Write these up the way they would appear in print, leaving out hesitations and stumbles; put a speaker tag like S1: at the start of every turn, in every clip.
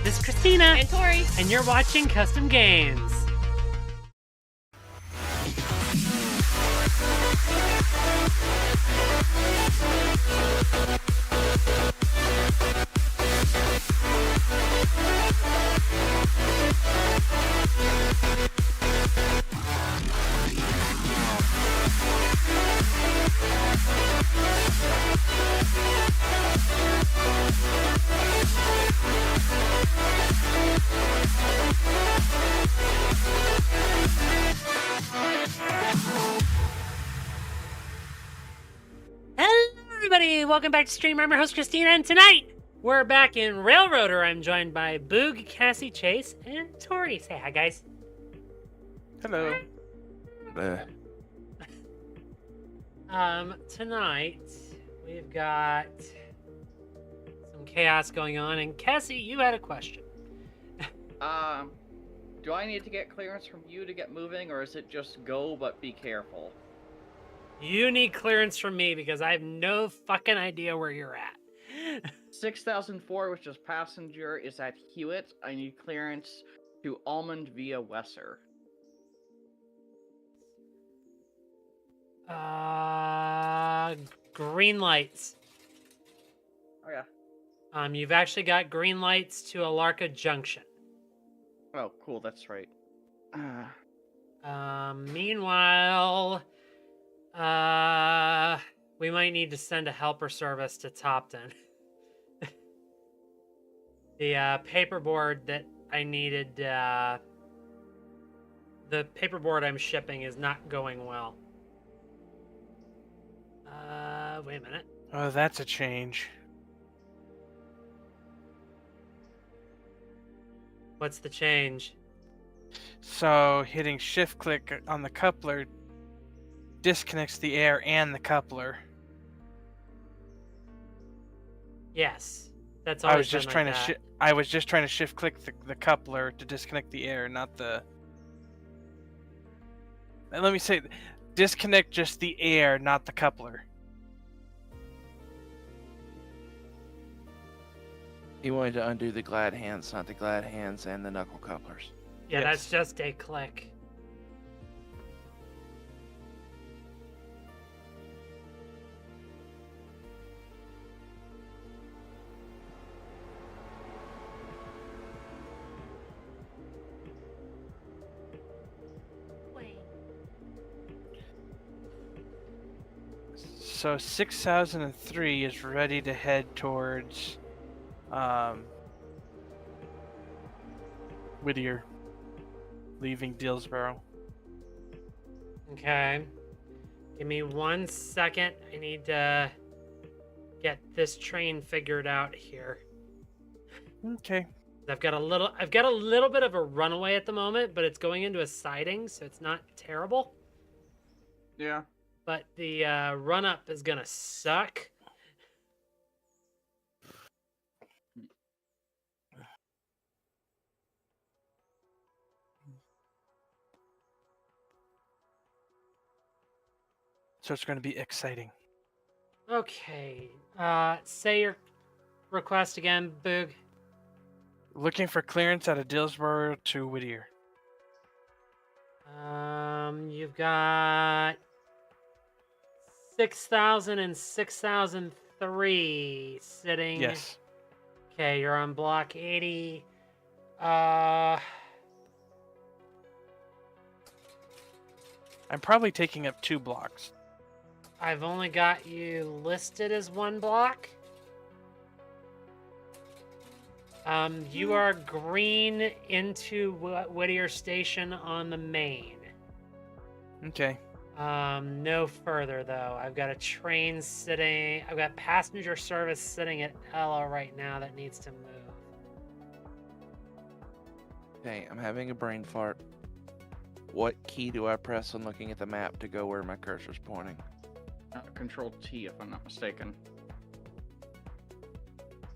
S1: This is Christina
S2: and Tori,
S1: and you're watching Custom Games. Welcome back to Stream. I'm your host, Christina, and tonight we're back in Railroader. I'm joined by Boog, Cassie, Chase, and Tori. Say hi, guys.
S3: Hello.
S1: Tonight we've got some chaos going on, and Cassie, you had a question.
S4: Do I need to get clearance from you to get moving, or is it just go but be careful?
S1: You need clearance from me because I have no fucking idea where you're at.
S4: 6004, which is passenger, is at Hewitt. I need clearance to Almond via Wesser.
S1: Green lights.
S4: Oh yeah.
S1: You've actually got green lights to Alarka Junction.
S4: Oh, cool, that's right.
S1: Meanwhile, we might need to send a helper service to Topton. The paperboard that I needed, the paperboard I'm shipping is not going well. Wait a minute.
S3: Oh, that's a change.
S1: What's the change?
S3: So, hitting shift click on the coupler disconnects the air and the coupler.
S1: Yes, that's
S3: I
S1: always
S3: was just
S1: been
S3: trying
S1: like
S3: to I was just trying to shift click the coupler to disconnect the air, not the. And let me say, disconnect just the air, not the coupler.
S5: He wanted to undo the glad hands, not the glad hands and the knuckle couplers.
S1: Yeah,
S3: Yes.
S1: that's just a click.
S3: So 6003 is ready to head towards Whittier, leaving Dillsboro.
S1: Okay. Give me 1 second. I need to get this train figured out here.
S3: Okay.
S1: I've got a little bit of a runaway at the moment, but it's going into a siding, so it's not terrible.
S4: Yeah.
S1: but the run up is gonna suck.
S3: So it's going to be exciting.
S1: Okay. Say your request again, Boog.
S3: Looking for clearance out of Dillsborough to Whittier.
S1: You've got 6,000 and 6,003 sitting.
S3: Yes.
S1: Okay, you're on block 80. Uh,
S3: I'm probably taking up 2 blocks.
S1: I've only got you listed as 1 block. You are green into Whittier Station on the main.
S3: Okay.
S1: No further though. I've got a train sitting. I've got passenger service sitting at Ella right now that needs to move.
S5: Okay, I'm having a brain fart. What key do I press on looking at the map to go where my cursor's pointing?
S4: Control T, if I'm not mistaken.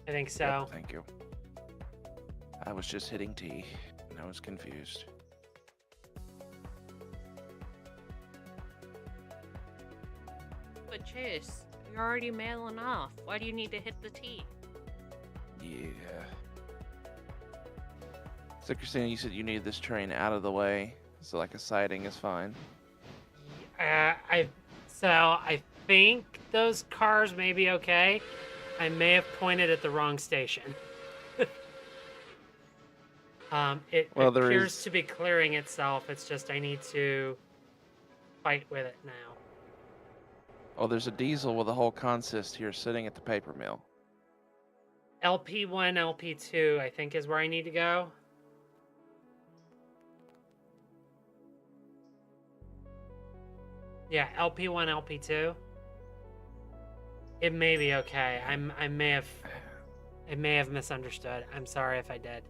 S1: I think so.
S5: Yep, thank you. I was just hitting T, and I was confused.
S2: But Chase, you're already mailing off. Why do you need to hit the T?
S5: Yeah. So, Christina, you said you needed this train out of the way, so like a siding is fine.
S1: I think those cars may be okay. I may have pointed at the wrong station. It
S5: Well, there
S1: appears
S5: is-
S1: to be clearing itself. It's just I need to fight with it now.
S5: Oh, there's a diesel with a whole consist here sitting at the paper mill.
S1: LP1, LP2, I think is where I need to go. Yeah, LP1, LP2. It may be okay. I may have misunderstood. I'm sorry if I did.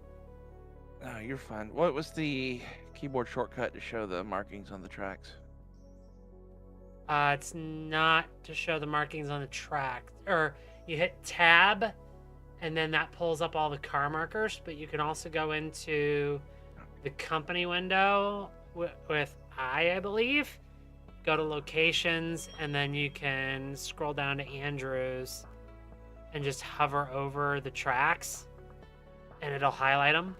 S5: No, you're fine. What was the keyboard shortcut to show the markings on the tracks?
S1: It's not to show the markings on the track. Or you hit tab, and then that pulls up all the car markers. But you can also go into the company window with I believe. Go to locations, and then you can scroll down to Andrews and just hover over the tracks, and it'll highlight them.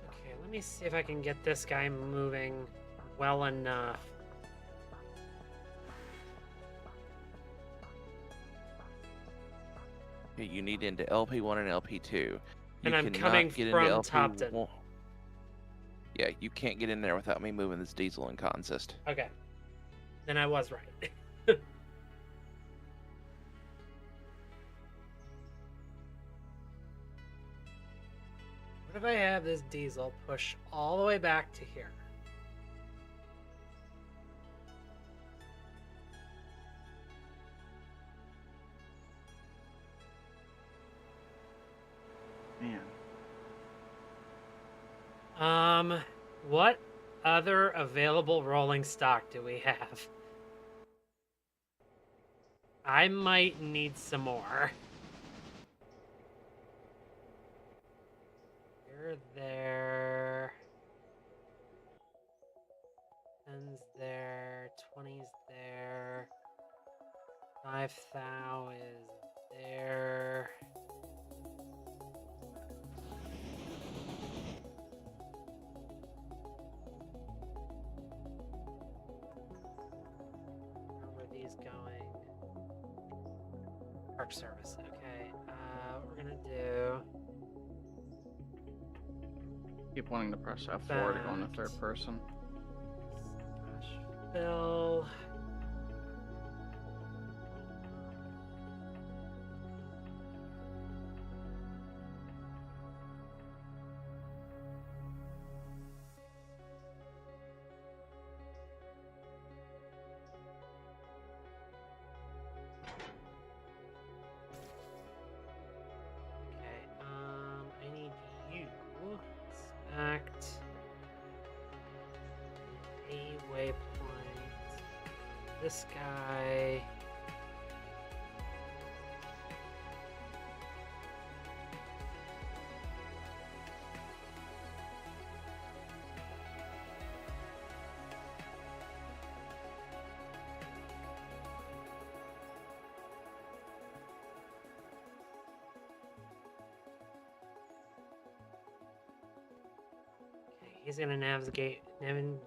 S1: Okay, let me see if I can get this guy moving well enough.
S5: Okay, you need into LP1 and LP2. You
S1: And I'm
S5: cannot
S1: coming
S5: get
S1: from
S5: into
S1: Topton.
S5: LP1. Yeah, you can't get in there without me moving this diesel and consist.
S1: Okay. Then I was right. What if I have this diesel push all the way back to here?
S4: Man.
S1: What other available rolling stock do we have? I might need some more. You're there. 10's there. 20's there. 5,000 is there. Where are these going? Park service. Okay. What we're gonna do.
S4: Keep wanting to press F4 to go into third person.
S1: Bill. Okay. this guy. Okay, he's gonna navigate.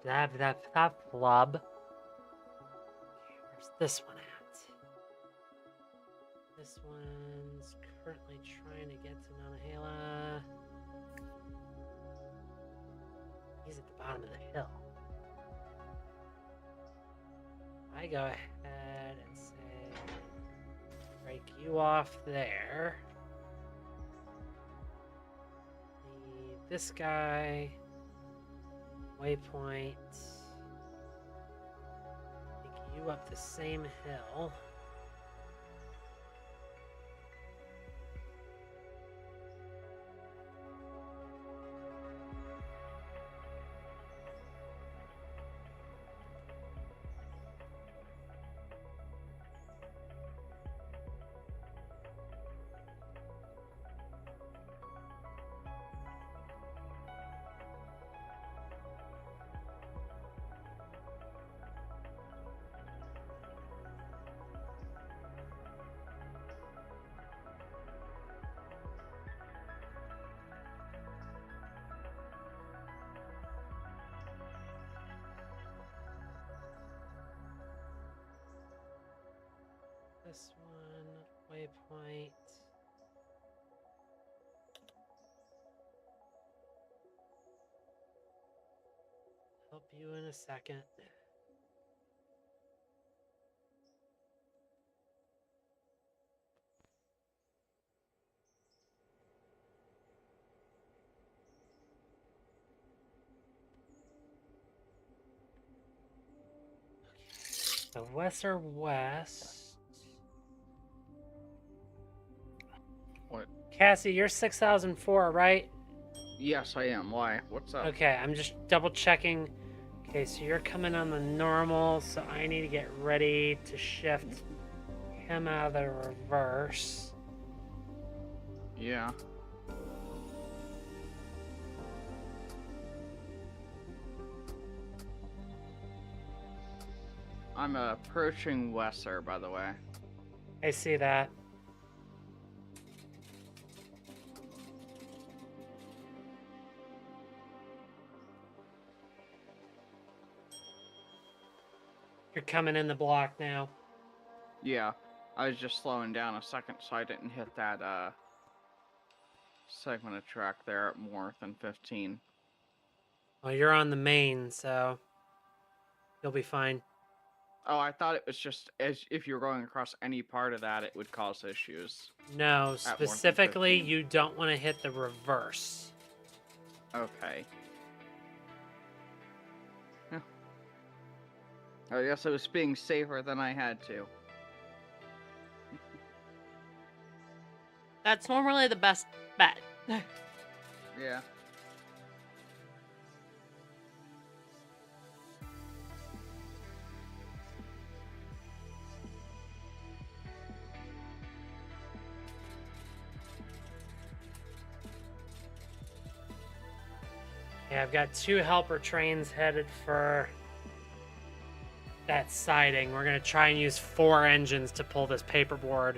S1: That flub. Okay, where's this one at? This one's currently trying to get to Nantahala. He's at the bottom of the hill. I go ahead and say, break you off there. Leave this guy. Waypoint. Take you up the same hill. This one, waypoint. Help you in a second. So west or west.
S4: What?
S1: Cassie, you're 6004, right?
S4: Yes, I am. Why? What's up?
S1: Okay, I'm just double checking. Okay, so you're coming on the normal, so I need to get ready to shift him out of the reverse.
S4: Yeah. I'm approaching Wesser, by the way.
S1: I see that. You're coming in the block now.
S4: Yeah. I was just slowing down a second so I didn't hit that segment of track there at more than 15.
S1: Well, you're on the main, so you'll be fine.
S4: Oh, I thought it was just as if you're going across any part of that, it would cause issues.
S1: No,
S4: more than
S1: specifically,
S4: 15.
S1: you don't want to hit the reverse.
S4: Okay. Huh. I guess I was being safer than I had to.
S2: That's normally the best bet.
S4: Yeah.
S1: Yeah, I've got 2 helper trains headed for that siding. We're going to try and use 4 engines to pull this paperboard.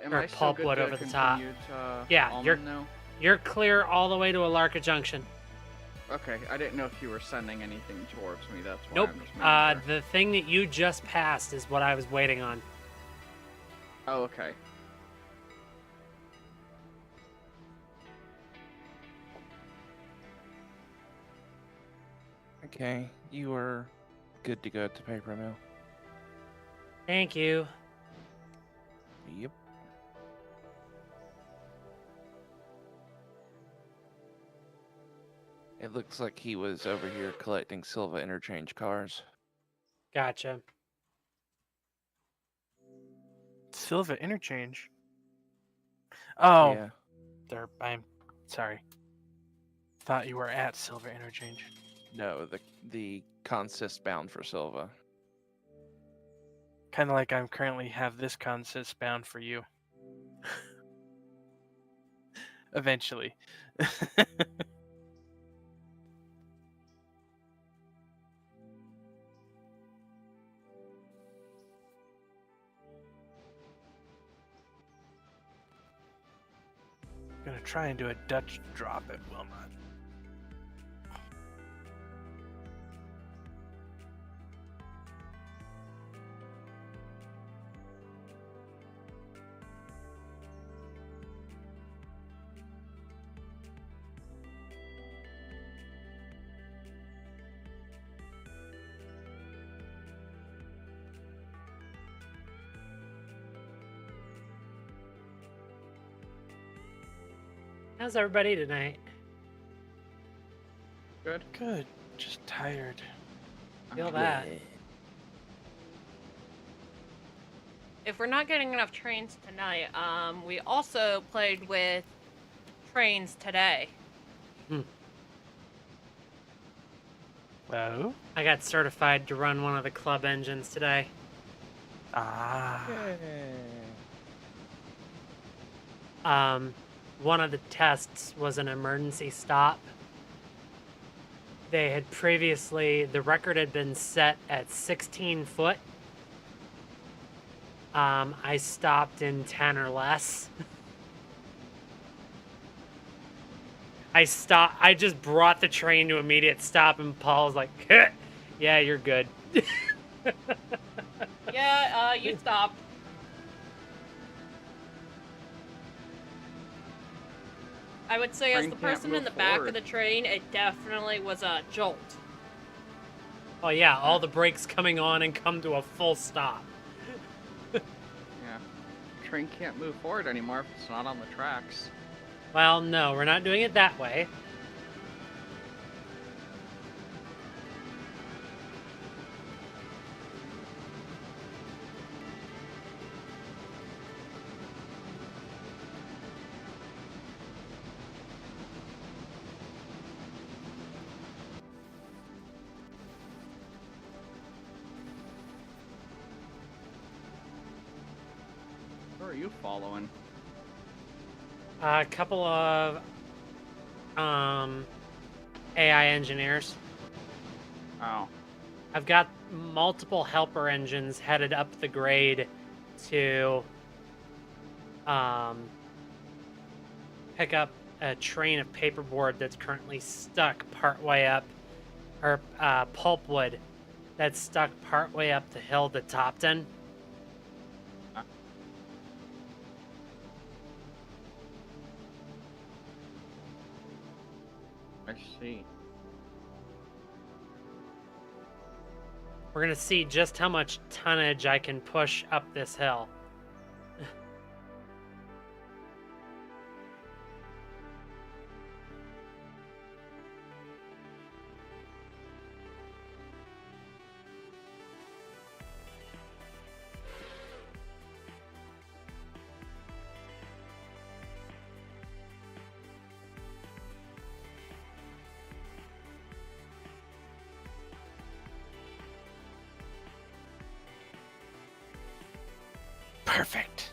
S4: Am
S1: Or
S4: I still good
S1: pulpwood
S4: to
S1: over the top.
S4: continue to
S1: Yeah,
S4: Almond now?
S1: You're clear all the way to Alarka Junction.
S4: Okay, I didn't know if you were sending anything towards me. That's why
S1: Nope.
S4: I'm just making sure.
S1: The thing that you just passed is what I was waiting on.
S4: Oh, okay.
S5: Okay, you are good to go at the paper mill.
S1: Thank you.
S5: Yep. It looks like he was over here collecting Silva interchange cars.
S1: Gotcha.
S3: Silva interchange. Oh,
S5: Yeah.
S3: there. I'm sorry. Thought you were at Silva interchange.
S5: No, the consist bound for Silva.
S3: Kind of like I'm currently have this consist bound for you. Eventually. Gonna try and do a Dutch drop at Wilmot.
S1: How's everybody tonight?
S4: Good.
S3: Good. Just tired.
S1: Feel that.
S2: If we're not getting enough trains tonight, we also played with trains today.
S3: Oh?
S1: I got certified to run one of the club engines today.
S3: Ah.
S1: One of the tests was an emergency stop. They had previously, the record had been set at 16 foot. I stopped in 10 or less. I just brought the train to immediate stop, and Paul was like, yeah, you're good.
S2: Yeah, you stopped. I would say, as
S4: Train
S2: the
S4: can't
S2: person in
S4: move
S2: the back of
S4: forward.
S2: the train, it definitely was a jolt.
S1: Oh yeah, all the brakes coming on and come to a full stop.
S4: Yeah. Train can't move forward anymore if it's not on the tracks.
S1: Well, no, we're not doing it that way.
S4: Who are you following?
S1: A couple of AI engineers.
S4: Oh.
S1: I've got multiple helper engines headed up the grade to pick up a train of paperboard that's currently stuck partway up, or pulpwood that's stuck partway up the hill to Topton.
S4: I see.
S1: We're gonna see just how much tonnage I can push up this hill.
S3: Perfect.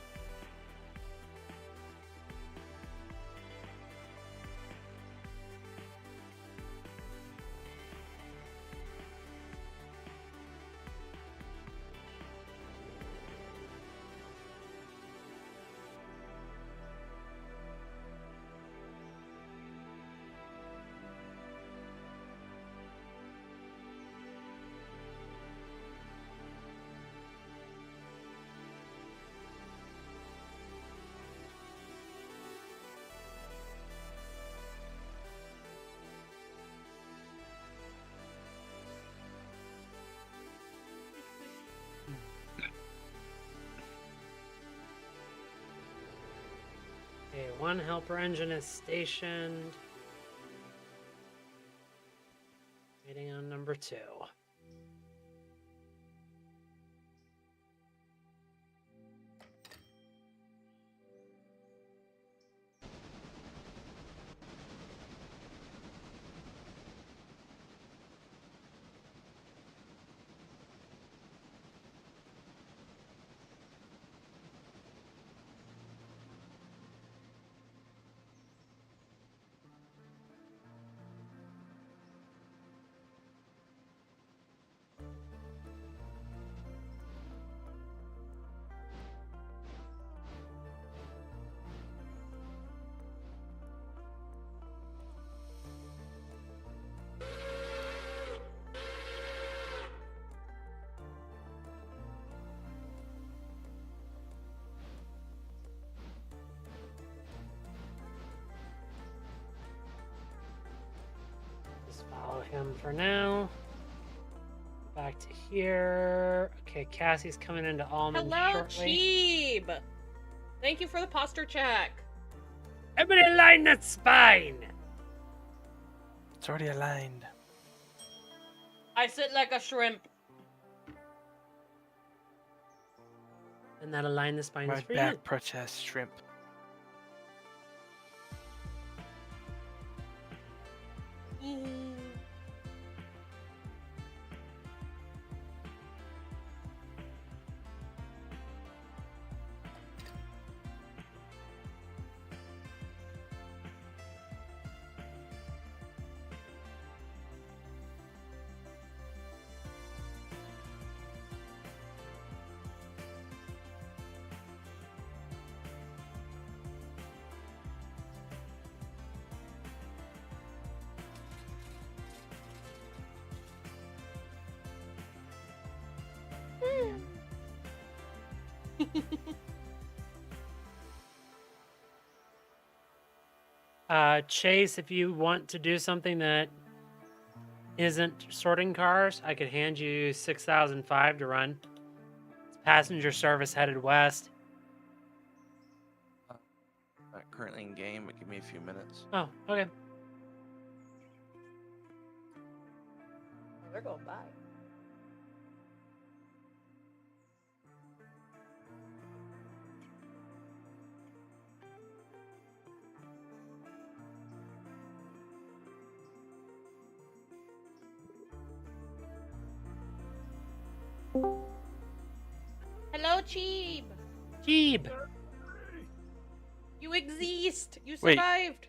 S1: Okay, one helper engine is stationed. Waiting on number 2. for now. Back to here. Okay, Cassie's coming into Almond
S2: Hello,
S1: shortly.
S2: Cheeb. Thank you for the posture check.
S1: Everybody line that spine.
S3: It's already aligned.
S2: I sit like a shrimp.
S1: And that align the spine
S3: My
S1: is for
S3: back
S1: you.
S3: protest shrimp.
S1: Chase, if you want to do something that isn't sorting cars, I could hand you 6005 to run. It's passenger service headed west.
S5: Not currently in game, but give me a few minutes.
S1: Oh, okay.
S2: They're going by. Hello, Cheeb.
S1: Jeeb.
S2: You exist. You
S3: Wait.
S2: survived.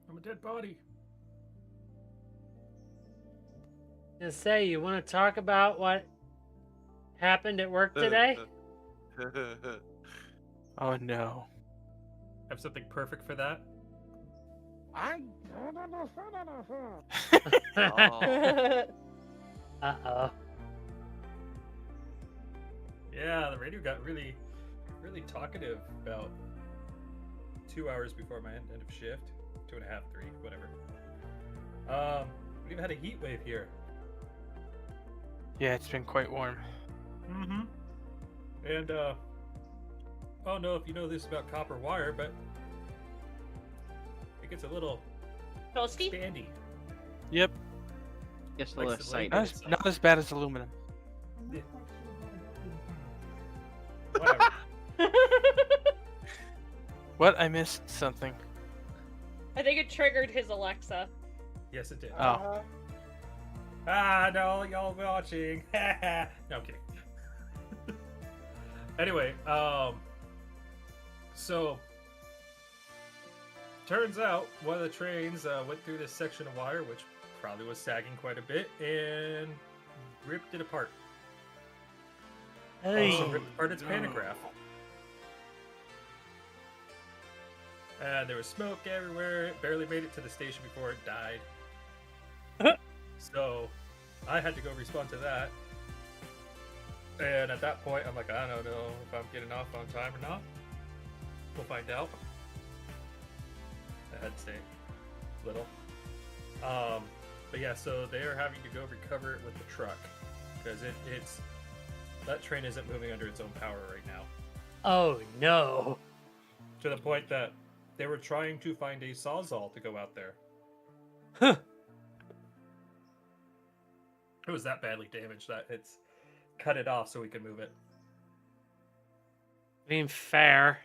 S6: I'm a dead body.
S1: Gonna say, you want to talk about what happened at work today?
S3: Oh no.
S6: Have something perfect for that.
S5: Oh.
S1: Uh-oh.
S6: Yeah, the radio got really talkative about 2 hours before my end of shift. 2.5, 3, whatever. We've had a heat wave here.
S3: Yeah, it's been quite warm.
S6: Mm-hmm. And, I don't know if you know this about copper wire, but it gets a little
S2: Toasty?
S6: bandy.
S3: Yep.
S4: It's a
S6: Likes
S4: little
S6: to lay
S4: excited.
S3: Not as bad as aluminum.
S6: Whatever.
S3: What? I missed something.
S2: I think it triggered his Alexa.
S6: Yes, it did.
S3: Oh.
S6: Ah, no, y'all watching. No, I'm kidding. Anyway, so turns out one of the trains went through this section of wire, which probably was sagging quite a bit, and ripped it apart. Also ripped apart its pantograph. And there was smoke everywhere. It barely made it to the station before it died. So I had to go respond to that. And at that point, I'm like, I don't know if I'm getting off on time or not. We'll find out. I had to stay little. But yeah, so they are having to go recover it with the truck because it's that train isn't moving under its own power right now.
S1: Oh, no.
S6: To the point that they were trying to find a sawzall to go out there.
S1: Huh.
S6: It was that badly damaged that it's cut it off so we could move it.
S1: I mean, fair.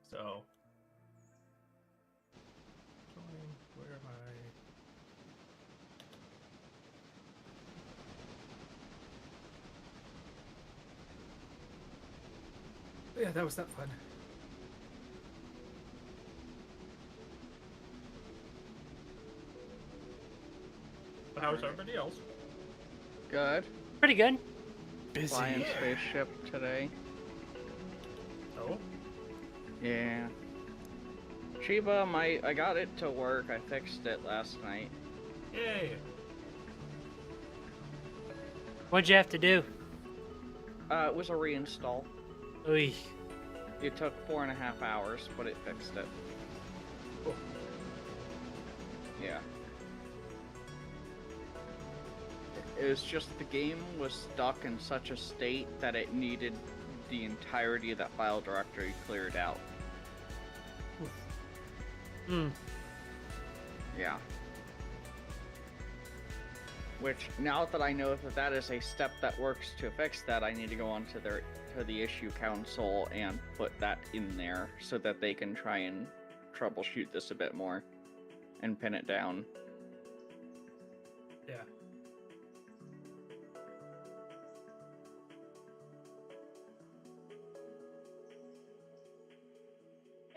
S6: So, where am I? Yeah, that was not fun. But how's everybody else?
S4: Good.
S1: Pretty good.
S3: Busy.
S4: Flying spaceship today.
S6: Oh,
S4: Yeah. Chiba, I got it to work. I fixed it last night.
S6: yay!
S1: What'd you have to do?
S4: It was a reinstall.
S1: Oy.
S4: It took 4.5 hours, but it fixed it.
S6: Cool.
S4: Yeah. It was just the game was stuck in such a state that it needed the entirety of that file directory cleared out.
S1: Hmm.
S4: Yeah. Which, now that I know that that is a step that works to fix that, I need to go on to the issue council and put that in there so that they can try and troubleshoot this a bit more and pin it down.
S6: Yeah.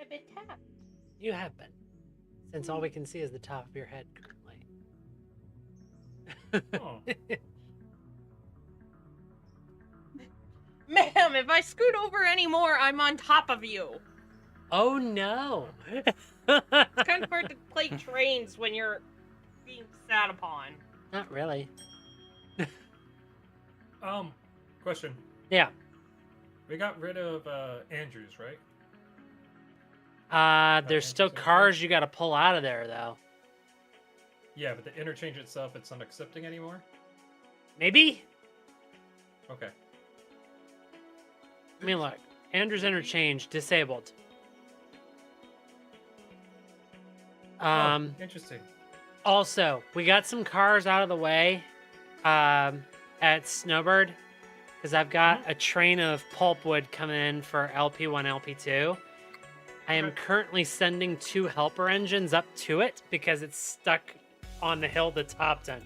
S2: I've been tapped.
S1: You have been. Since all we can see is the top of your head currently.
S6: Oh.
S2: Ma'am, if I scoot over anymore, I'm on top of you.
S1: Oh no!
S2: It's kind of hard to play trains when you're being sat upon.
S1: Not really.
S6: Question.
S1: Yeah.
S6: We got rid of Andrews, right?
S1: There's still
S6: Andrews
S1: cars you gotta pull out of there, though.
S6: Yeah, but the interchange itself, it's not accepting anymore?
S1: Maybe?
S6: Okay.
S1: I mean, look. Andrews Interchange, disabled.
S6: Interesting.
S1: Also, we got some cars out of the way at Snowbird because I've got a train of pulpwood coming in for LP1, LP2. I am
S6: Okay.
S1: currently sending 2 helper engines up to it because it's stuck on the hill that's hopped in.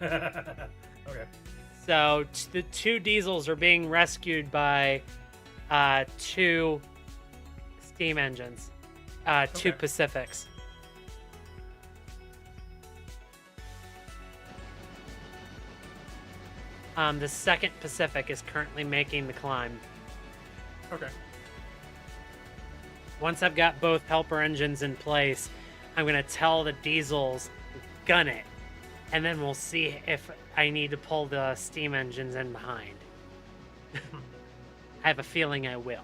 S6: Okay.
S1: So the 2 diesels are being rescued by 2 steam engines, 2
S6: Okay.
S1: Pacifics. The second Pacific is currently making the climb.
S6: Okay.
S1: Once I've got both helper engines in place, I'm going to tell the diesels, gun it. And then we'll see if I need to pull the steam engines in behind. I have a feeling I will.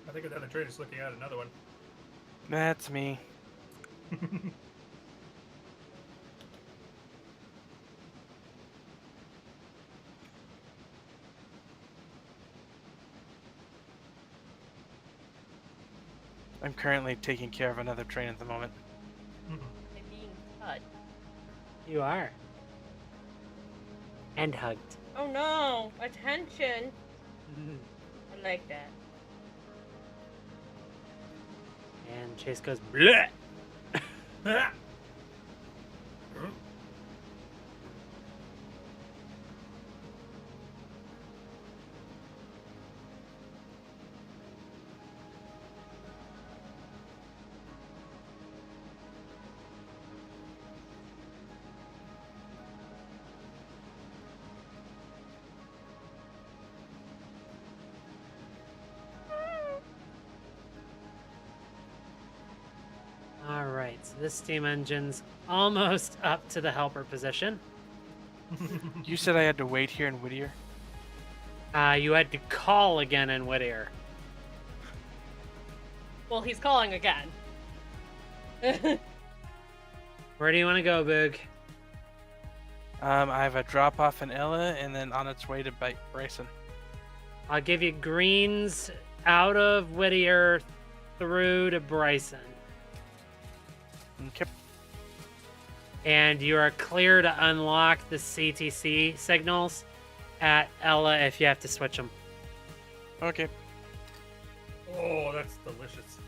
S6: I think another train is looking at another one.
S3: That's me. I'm currently taking care of another train at the moment.
S2: I'm being cut.
S1: You are. And hugged.
S2: Oh no! Attention! I like that.
S1: And Chase goes, bleh! Alright, so this steam engine's almost up to the helper position.
S3: You said I had to wait here in Whittier?
S1: You had to call again in Whittier.
S2: Well, he's calling again.
S1: Where do you want to go, Boog?
S3: I have a drop off in Ella and then on its way to Bryson.
S1: I'll give you greens out of Whittier through to Bryson.
S3: Okay.
S1: And you are clear to unlock the CTC signals at Ella if you have to switch them.
S3: Okay.
S6: Oh, that's delicious.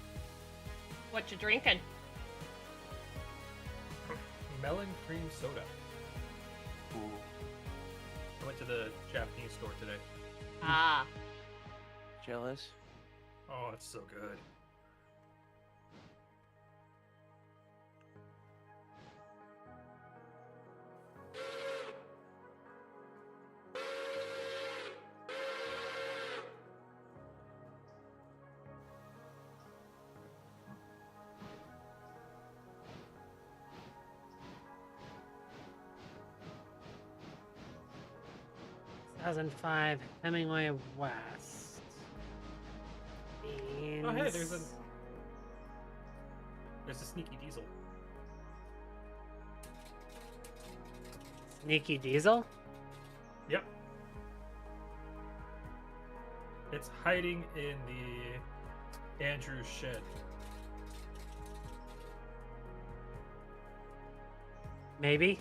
S2: What you drinking?
S6: Melon cream soda. I went to the Japanese store today.
S2: Ah.
S5: Jealous?
S6: Oh, it's so good.
S1: 2005 Hemingway West.
S6: Oh, hey, there's
S1: Means-
S6: a sneaky diesel.
S1: Sneaky Diesel?
S6: Yep. It's hiding in the Andrew's shed.
S1: Maybe.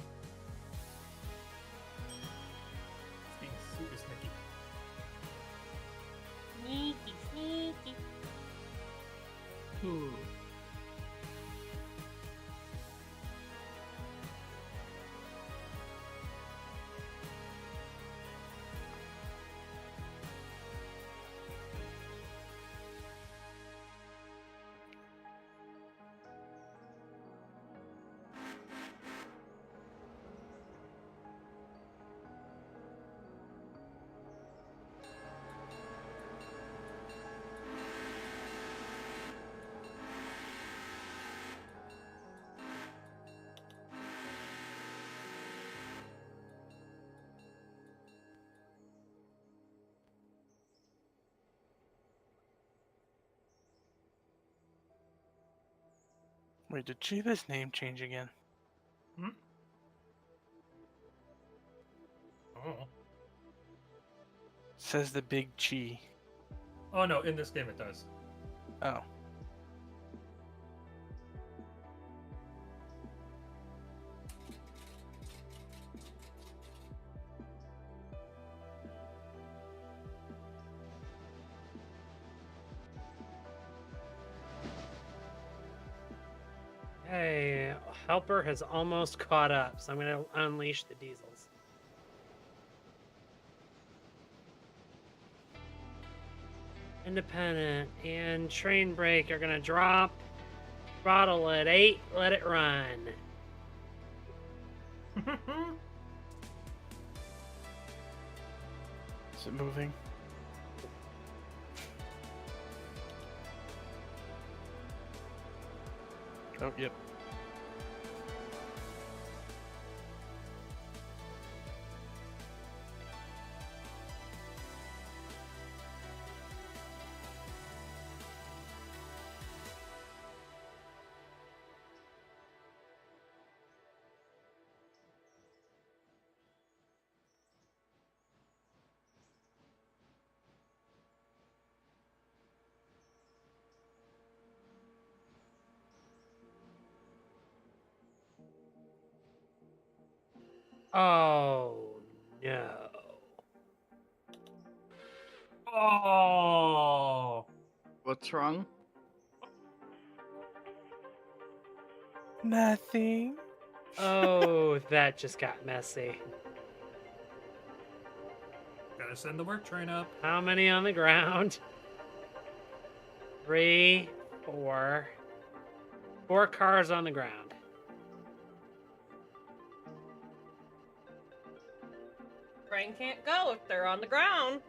S6: It's being super sneaky.
S2: Sneaky, sneaky.
S3: Wait, did Chiva's name change again?
S6: Oh.
S3: Says the big Chi.
S6: Oh no, in this game it does.
S3: Oh.
S1: Hey, Helper has almost caught up, so I'm going to unleash the diesels. Independent and Train Brake are going to drop. Throttle at 8, let it run.
S3: Is it moving? Oh, yep.
S1: Oh, no.
S6: Oh.
S4: What's wrong?
S3: Nothing.
S1: Oh, that just got messy.
S6: Gotta send the work train up.
S1: How many on the ground? 3, 4. 4 cars on the ground.
S2: Train can't go if they're on the ground.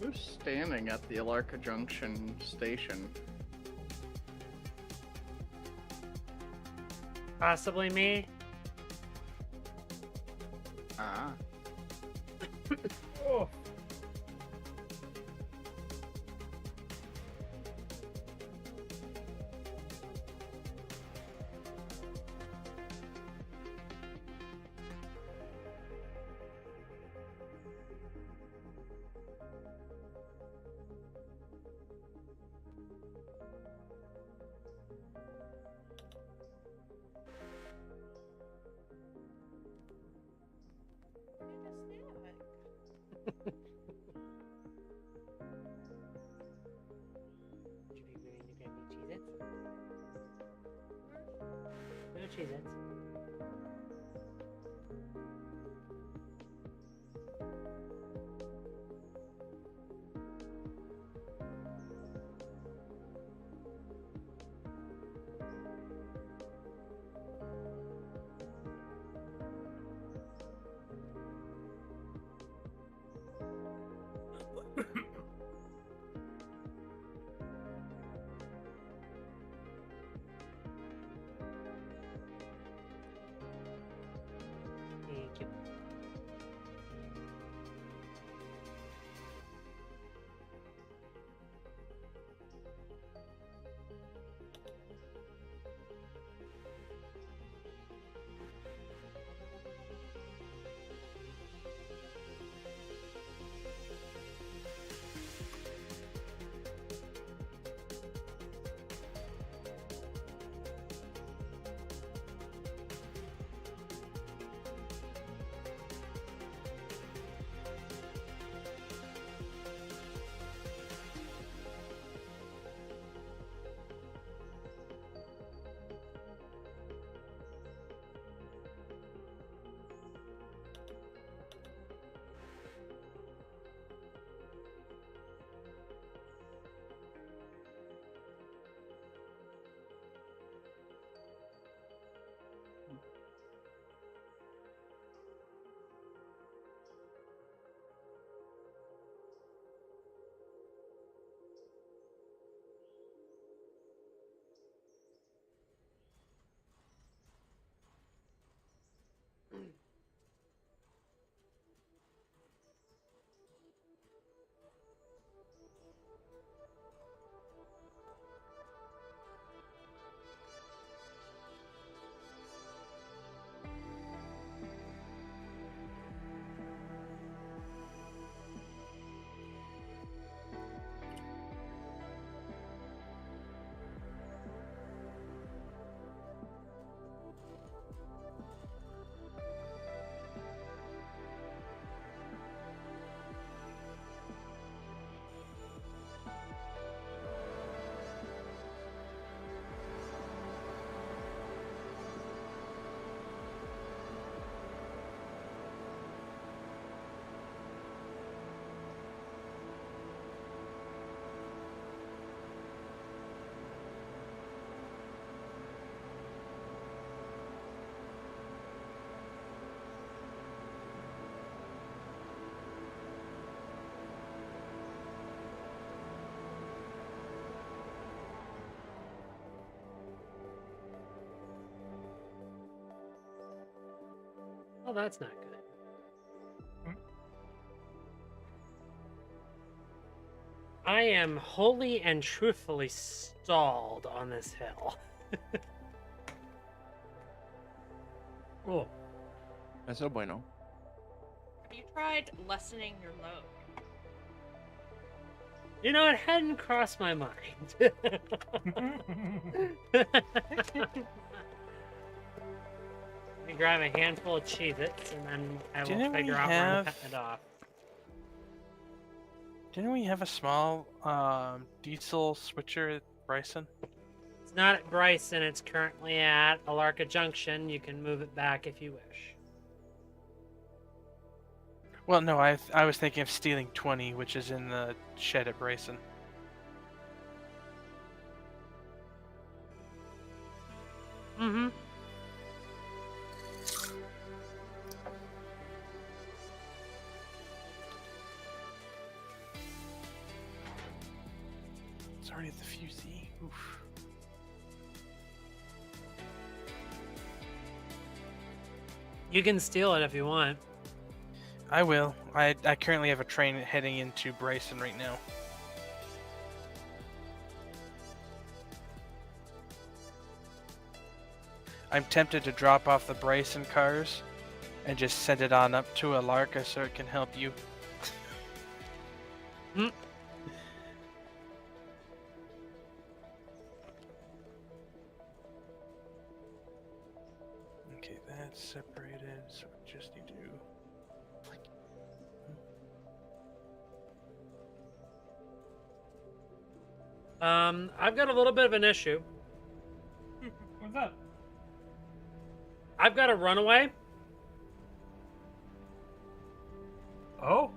S4: Who's standing at the Alarka Junction station?
S1: Possibly me.
S4: Ah.
S6: Oh.
S1: Would you be willing to grab me Cheez-Its? No Cheez-Its. Thank you. Well, that's not good. I am wholly and truthfully stalled on this hill.
S6: Oh.
S5: Eso bueno.
S2: Have you tried lessening your load?
S1: You know, it hadn't crossed my mind. I grab a handful of Cheez-Its and then I will
S3: Didn't we
S1: figure out where I'm
S3: have-
S1: cutting it off.
S3: Didn't we have a small diesel switcher at Bryson?
S1: It's not at Bryson, it's currently at Alarka Junction. You can move it back if you wish.
S3: Well, no, I was thinking of stealing 20, which is in the shed at Bryson.
S1: Mm-hmm.
S3: already at the fusee. Oof.
S1: You can steal it if you want.
S3: I will. I currently have a train heading into Bryson right now. I'm tempted to drop off the Bryson cars and just send it on up to Alarka so it can help you.
S1: Hmm.
S3: Okay, that's separated, so we just need to...
S1: I've got a little bit of an issue.
S6: What's that?
S1: I've got a runaway.
S6: Oh?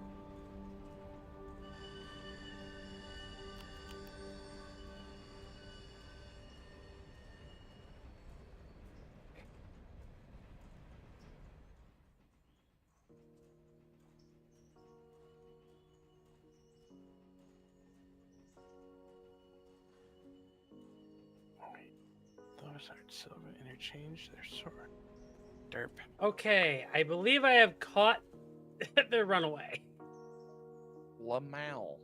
S3: Those aren't silver interchange, they're sword. Derp.
S1: Okay, I believe I have caught the runaway.
S5: Lamau.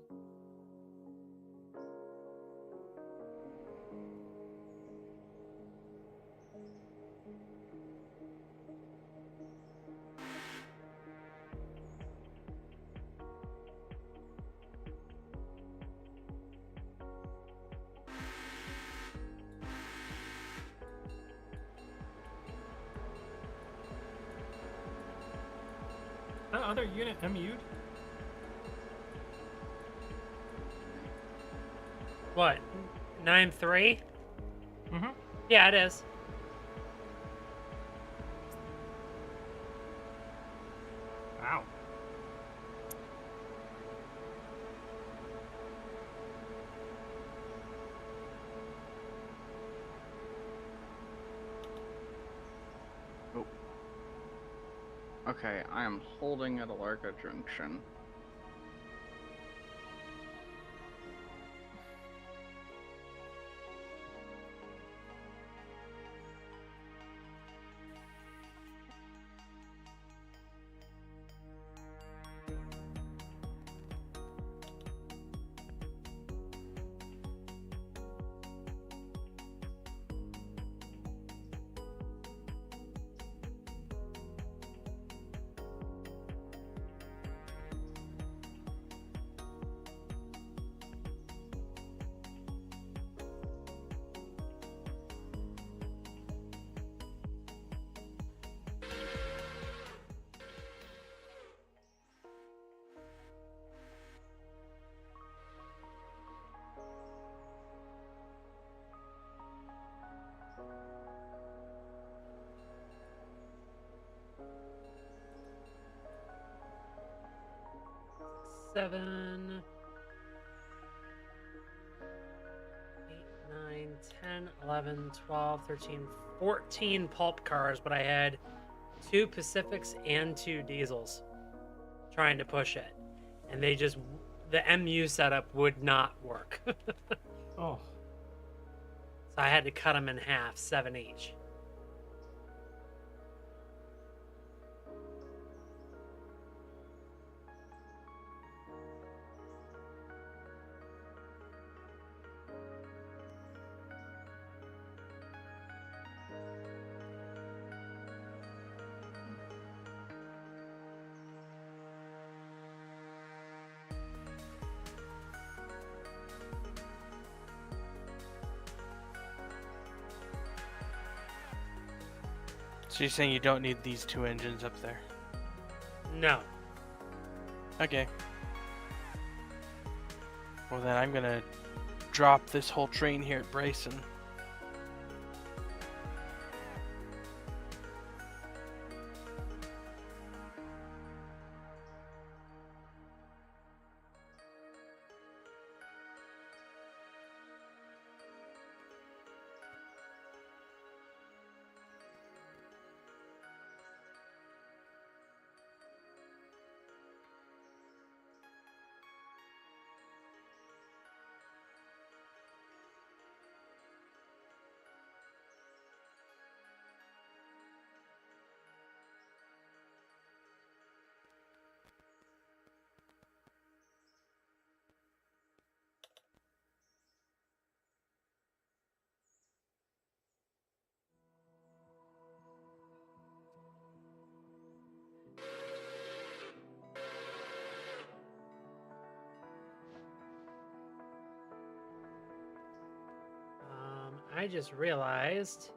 S6: That other unit MU'd?
S1: What? 9-3?
S6: Mm-hmm.
S1: Yeah, it is.
S6: Wow.
S4: Okay, I am holding at Alarka Junction.
S1: Seven, 8, 9, 10, 11, 12, 13, 14 pulp cars, but I had 2 Pacifics and 2 diesels trying to push it. And they just, the MU setup would not work.
S6: Oh.
S1: So I had to cut them in half, 7 each.
S3: So you're saying you don't need these 2 engines up there?
S1: No.
S3: Okay. Well then I'm gonna drop this whole train here at Bryson.
S1: I just realized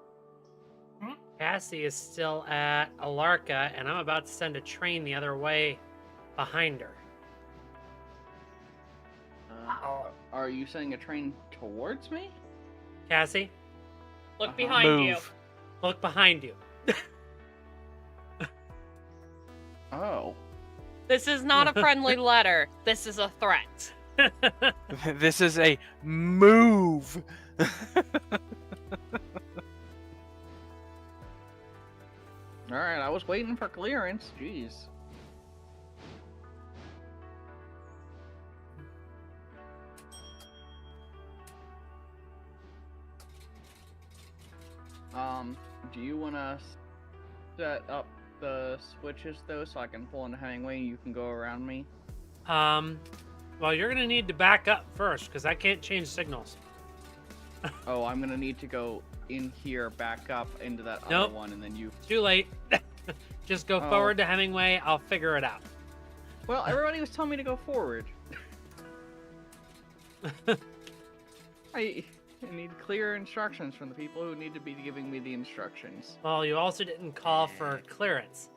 S6: Hmm?
S1: Cassie is still at Alarka, and I'm about to send a train the other way behind her.
S4: Are you sending a train towards me?
S1: Cassie,
S2: Look
S4: Uh-huh.
S2: behind you.
S3: Move.
S1: look behind you.
S4: Oh.
S2: This is not a friendly letter. This is a threat.
S3: This is a move.
S4: Alright, I was waiting for clearance. Jeez. Do you want to set up the switches though so I can pull into Hemingway and you can go around me?
S1: Well, you're gonna need to back up first because I can't change signals.
S4: Oh, I'm gonna need to go in here, back up into that
S1: Nope.
S4: other one, and then you...
S1: Too late. Just go
S4: Oh.
S1: forward to Hemingway. I'll figure it out.
S4: Well, everybody was telling me to go forward. I need clear instructions from the people who need to be giving me the instructions.
S1: Well, you also didn't call for clearance.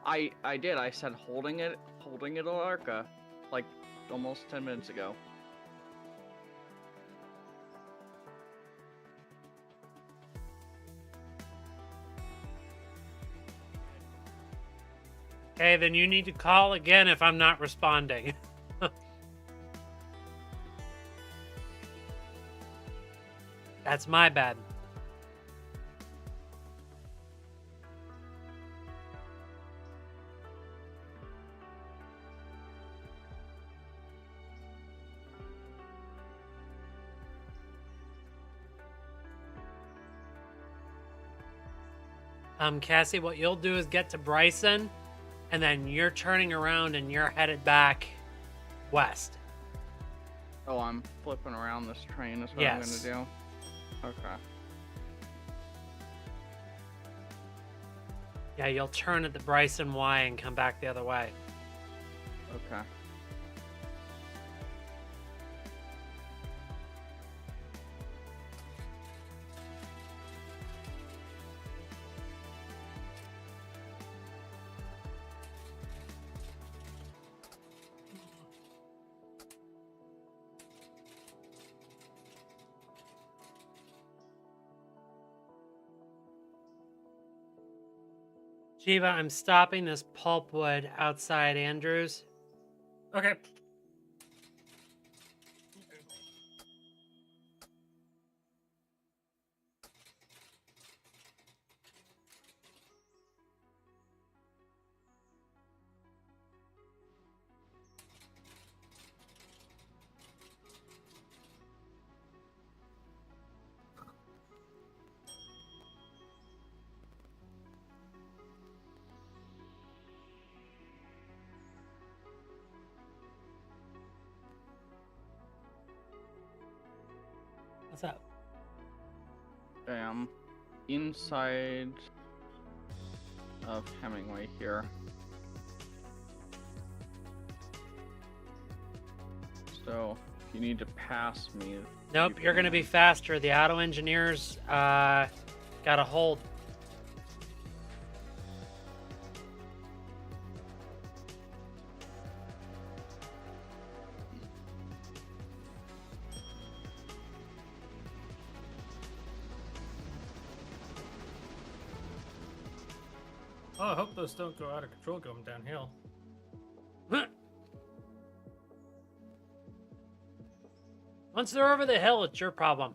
S4: I did. I said holding it Alarka, like almost 10 minutes ago.
S1: Okay, then you need to call again if I'm not responding. That's my bad. Cassie, what you'll do is get to Bryson, and then you're turning around and you're headed back west.
S4: Oh, I'm flipping around this train. That's what
S1: Yes.
S4: I'm gonna do. Okay.
S1: Yeah, you'll turn at the Bryson Y and come back the other way.
S4: Okay.
S1: Jiva, I'm stopping this pulpwood outside Andrews.
S6: Okay.
S1: What's up?
S4: Inside of Hemingway here. So, if you need to pass me...
S1: Nope,
S4: you
S1: you're going to
S4: can.
S1: be faster. The auto engineers got a hold.
S6: Oh, I hope those don't go out of control going downhill.
S1: Once they're over the hill, it's your problem.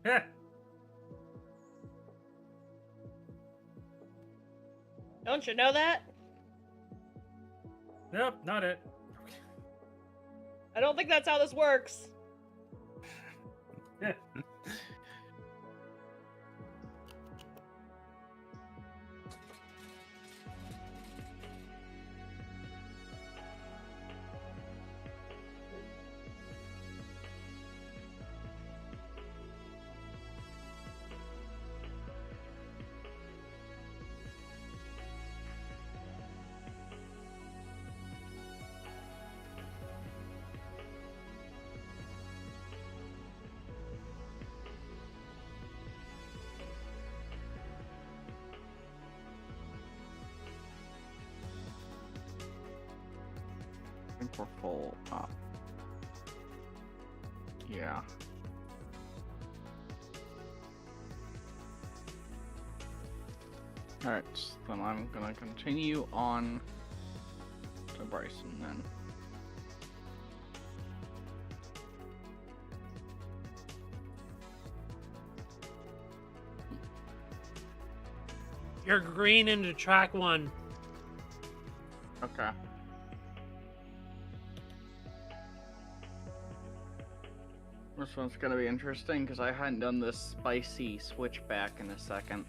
S6: Yeah.
S2: Don't you know that?
S6: Nope, not it.
S2: I don't think that's how this works.
S6: Yeah.
S4: we're full up. Yeah. Alright, then I'm gonna continue on to Bryson then.
S1: You're green into track 1.
S4: Okay. This one's gonna be interesting because I hadn't done this spicy switchback in a second.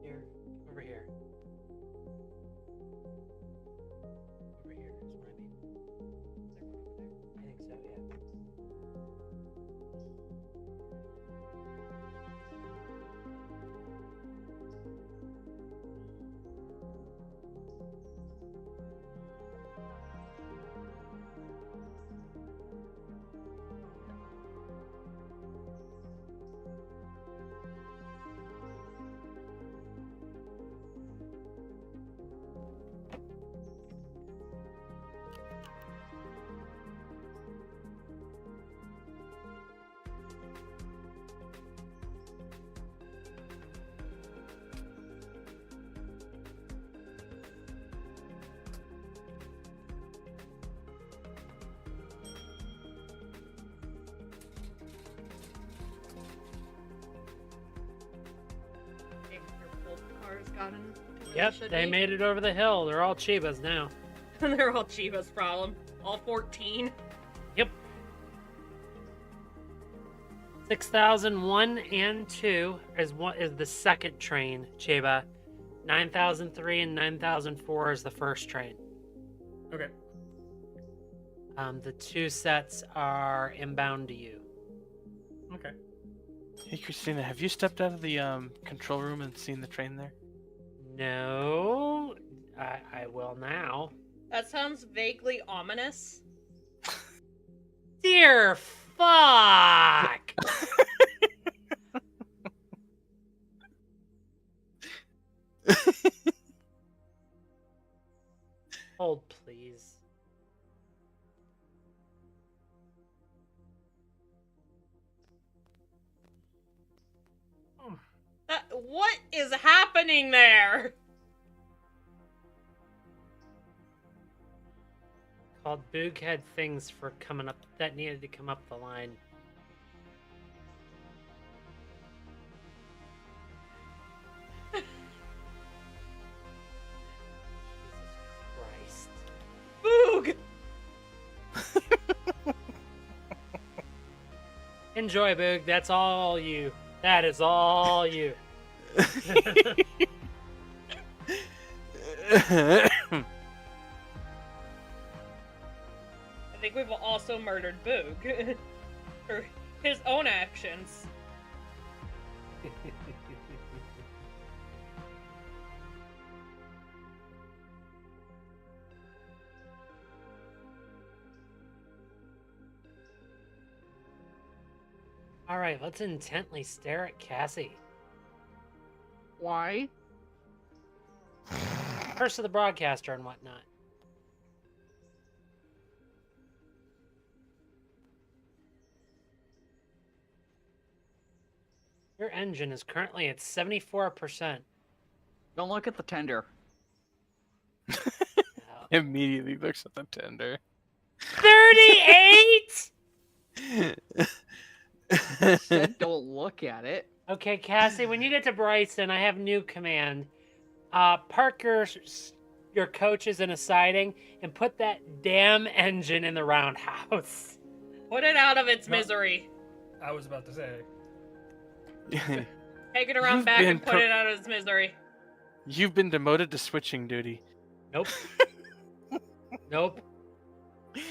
S1: Here, over here. Over here is what I mean. I think so, yeah.
S2: If your both cars got in where
S1: Yep,
S2: should
S1: they
S2: be.
S1: made it over the hill. They're all Chivas now.
S2: They're all Chiva's problem. All 14.
S1: Yep. 6,001 and 2 is the second train, Chiba. 9,003 and 9,004 is the first train.
S6: Okay.
S1: The 2 sets are inbound to you.
S6: Okay.
S3: Hey, Christina, have you stepped out of the control room and seen the train there?
S1: No, I will now.
S2: That sounds vaguely ominous.
S1: Dear fuck! Hold, please.
S2: What is happening there?
S1: Called Boog had things for coming up that needed to come up the line. Jesus Christ.
S2: Boog!
S1: Enjoy, Boog. That's all you. That is all you.
S2: I think we've also murdered Boog. For his own actions.
S1: All right, let's intently stare at Cassie.
S4: Why?
S1: Curse of the Broadcaster and whatnot. Your engine is currently at 74%.
S4: Don't look at the tender.
S3: Immediately looks at the tender.
S1: 38?
S4: Said don't look at it.
S1: Okay, Cassie, when you get to Bryson, I have new command. Park your coaches in a siding and put that damn engine in the roundhouse.
S2: Put it out of its
S6: No.
S2: misery.
S6: I was about to say.
S2: Take it around
S3: You've
S2: back
S3: been
S2: and put it out of its misery.
S3: You've been demoted to switching duty.
S1: Nope. Nope.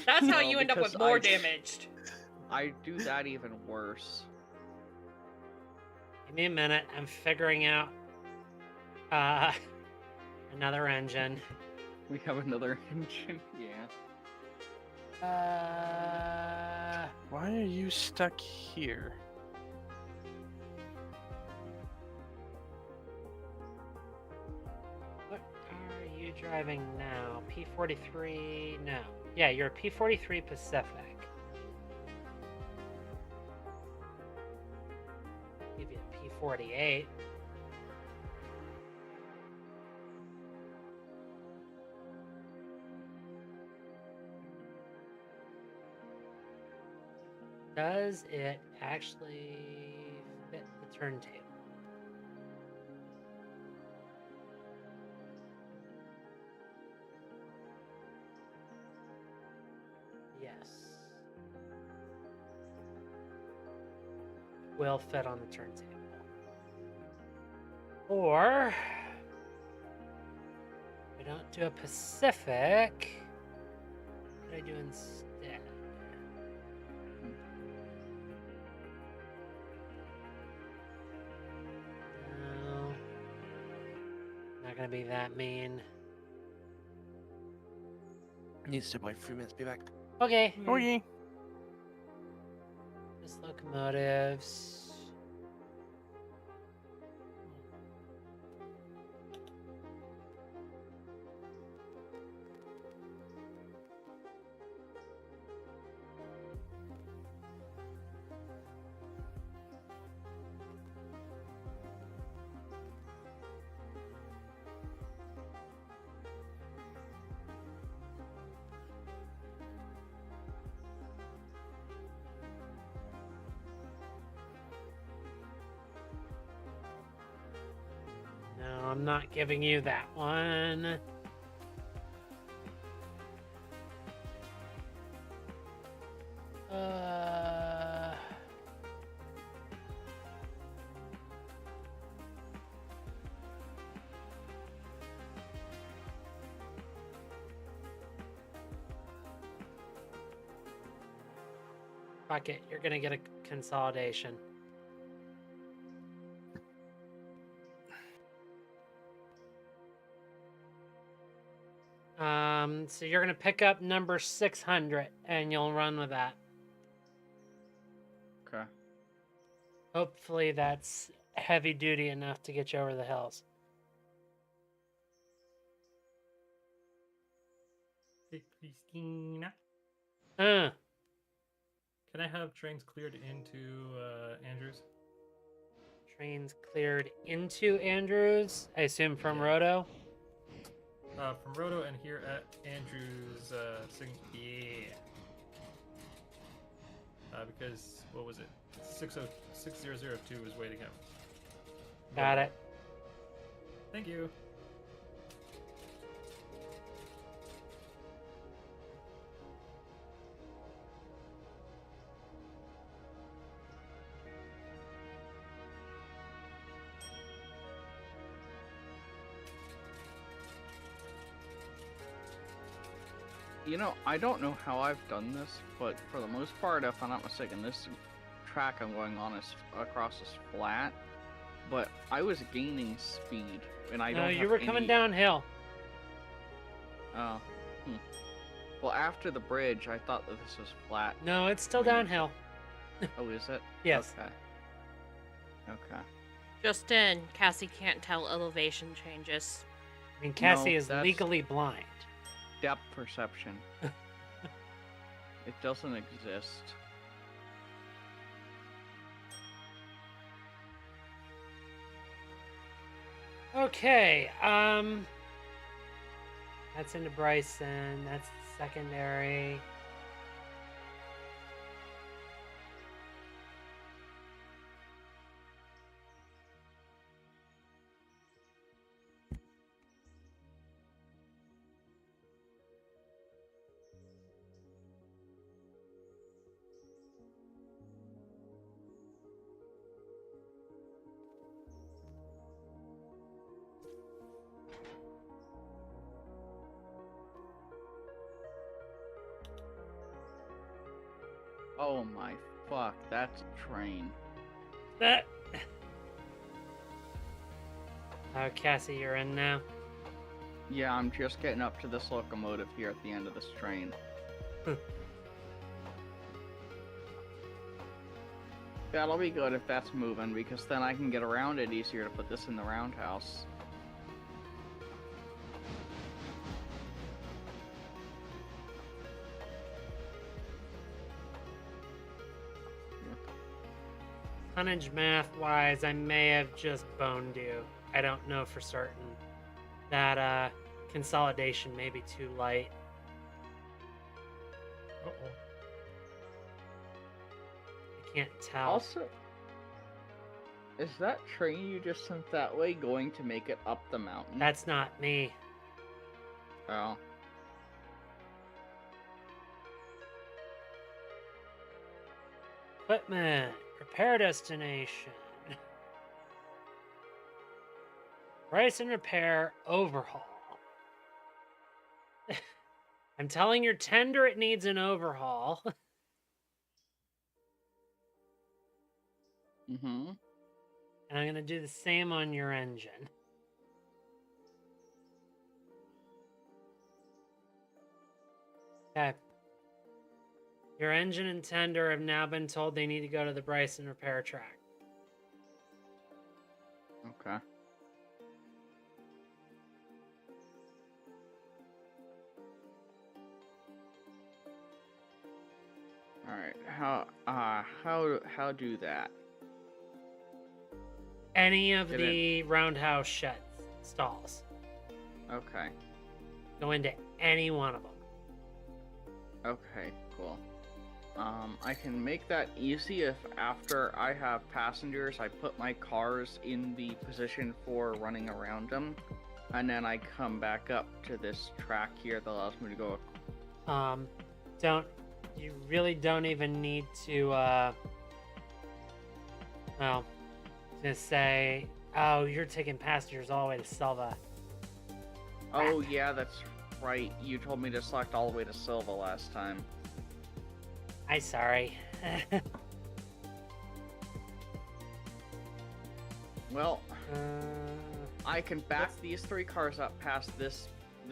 S2: That's how
S4: No,
S2: you end up
S4: because
S2: with more
S4: I-
S2: damaged.
S4: I do that even worse.
S1: Give me a minute. I'm figuring out another engine.
S4: We have another engine. Yeah.
S3: Why are you stuck here?
S1: What are you driving now? P43? No. Yeah, you're a P43 Pacific. Give you a P48. Does it actually fit the turntable? Yes. Will fit on the turntable. Or we don't do a Pacific. What could I do instead? No. Not gonna be that mean.
S5: Needs to wait 3 minutes. Be back.
S1: Okay.
S3: Oh yeah.
S1: Just locomotives. No, I'm not giving you that one. Fuck it, you're gonna get a consolidation. So you're gonna pick up number 600 and you'll run with that.
S4: Okay.
S1: Hopefully that's heavy duty enough to get you over the hills.
S6: Hey, Christina.
S1: Uh,
S6: Can I have trains cleared into Andrews?
S1: trains cleared into Andrews, I assume from Roto.
S6: From Roto and here at Andrews, yeah. Because, what was it? 6002 is waiting out.
S1: Got it.
S6: Thank you.
S4: You know, I don't know how I've done this, but for the most part, if I'm not mistaken, this track I'm going on is across is flat. But I was gaining speed, and I
S1: No,
S4: don't.
S1: you
S4: have
S1: were coming
S4: any-
S1: downhill.
S4: Oh. Well, after the bridge, I thought that this was flat.
S1: No, it's still downhill.
S4: Oh, is it?
S1: Yes.
S4: Okay. Okay.
S2: Justin, Cassie can't tell elevation changes.
S1: I mean, Cassie
S4: No,
S1: is
S4: that's-
S1: legally blind.
S4: Depth perception. It doesn't exist.
S1: Okay, that's into Bryson. That's secondary.
S4: Oh my fuck, that's a train.
S1: That. Cassie, you're in now.
S4: Yeah, I'm just getting up to this locomotive here at the end of this train. That'll be good if that's moving, because then I can get around it easier to put this in the roundhouse.
S1: Tonnage math wise, I may have just boned you. I don't know for certain. That consolidation may be too light.
S6: Uh-oh.
S1: I can't tell.
S4: Also, is that train you just sent that way going to make it up the mountain?
S1: That's not me.
S4: Oh.
S1: Equipment. Repair destination. Price and repair overhaul. I'm telling your tender it needs an overhaul.
S4: Mm-hmm.
S1: And I'm going to do the same on your engine. Okay. Your engine and tender have now been told they need to go to the Bryson repair track.
S4: Okay. Alright, how do that?
S1: Any of
S4: Get
S1: the roundhouse sheds, stalls.
S4: Okay.
S1: Go into any one of them.
S4: Okay, cool. I can make that easy if after I have passengers, I put my cars in the position for running around them, and then I come back up to this track here that allows me to go.
S1: You really don't even need to, well, I was gonna say, oh, you're taking passengers all the way to Selva.
S4: Oh yeah, that's right. You told me to select all the way to Silva last time.
S1: I'm sorry.
S4: Well,
S1: uh,
S4: I can back these three cars up past this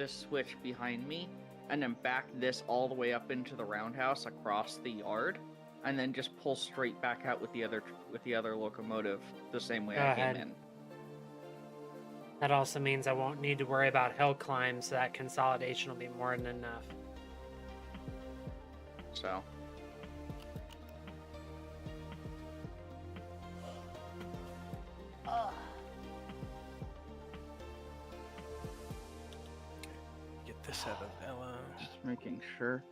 S4: switch behind me, and then back this all the way up into the roundhouse across the yard, and then just pull straight back out with the other locomotive the same way
S1: Go
S4: I
S1: ahead.
S4: came in.
S1: that also means I won't need to worry about hill climbs, so that consolidation will be more than enough.
S4: So.
S3: Get this out of Ella.
S4: Just making sure.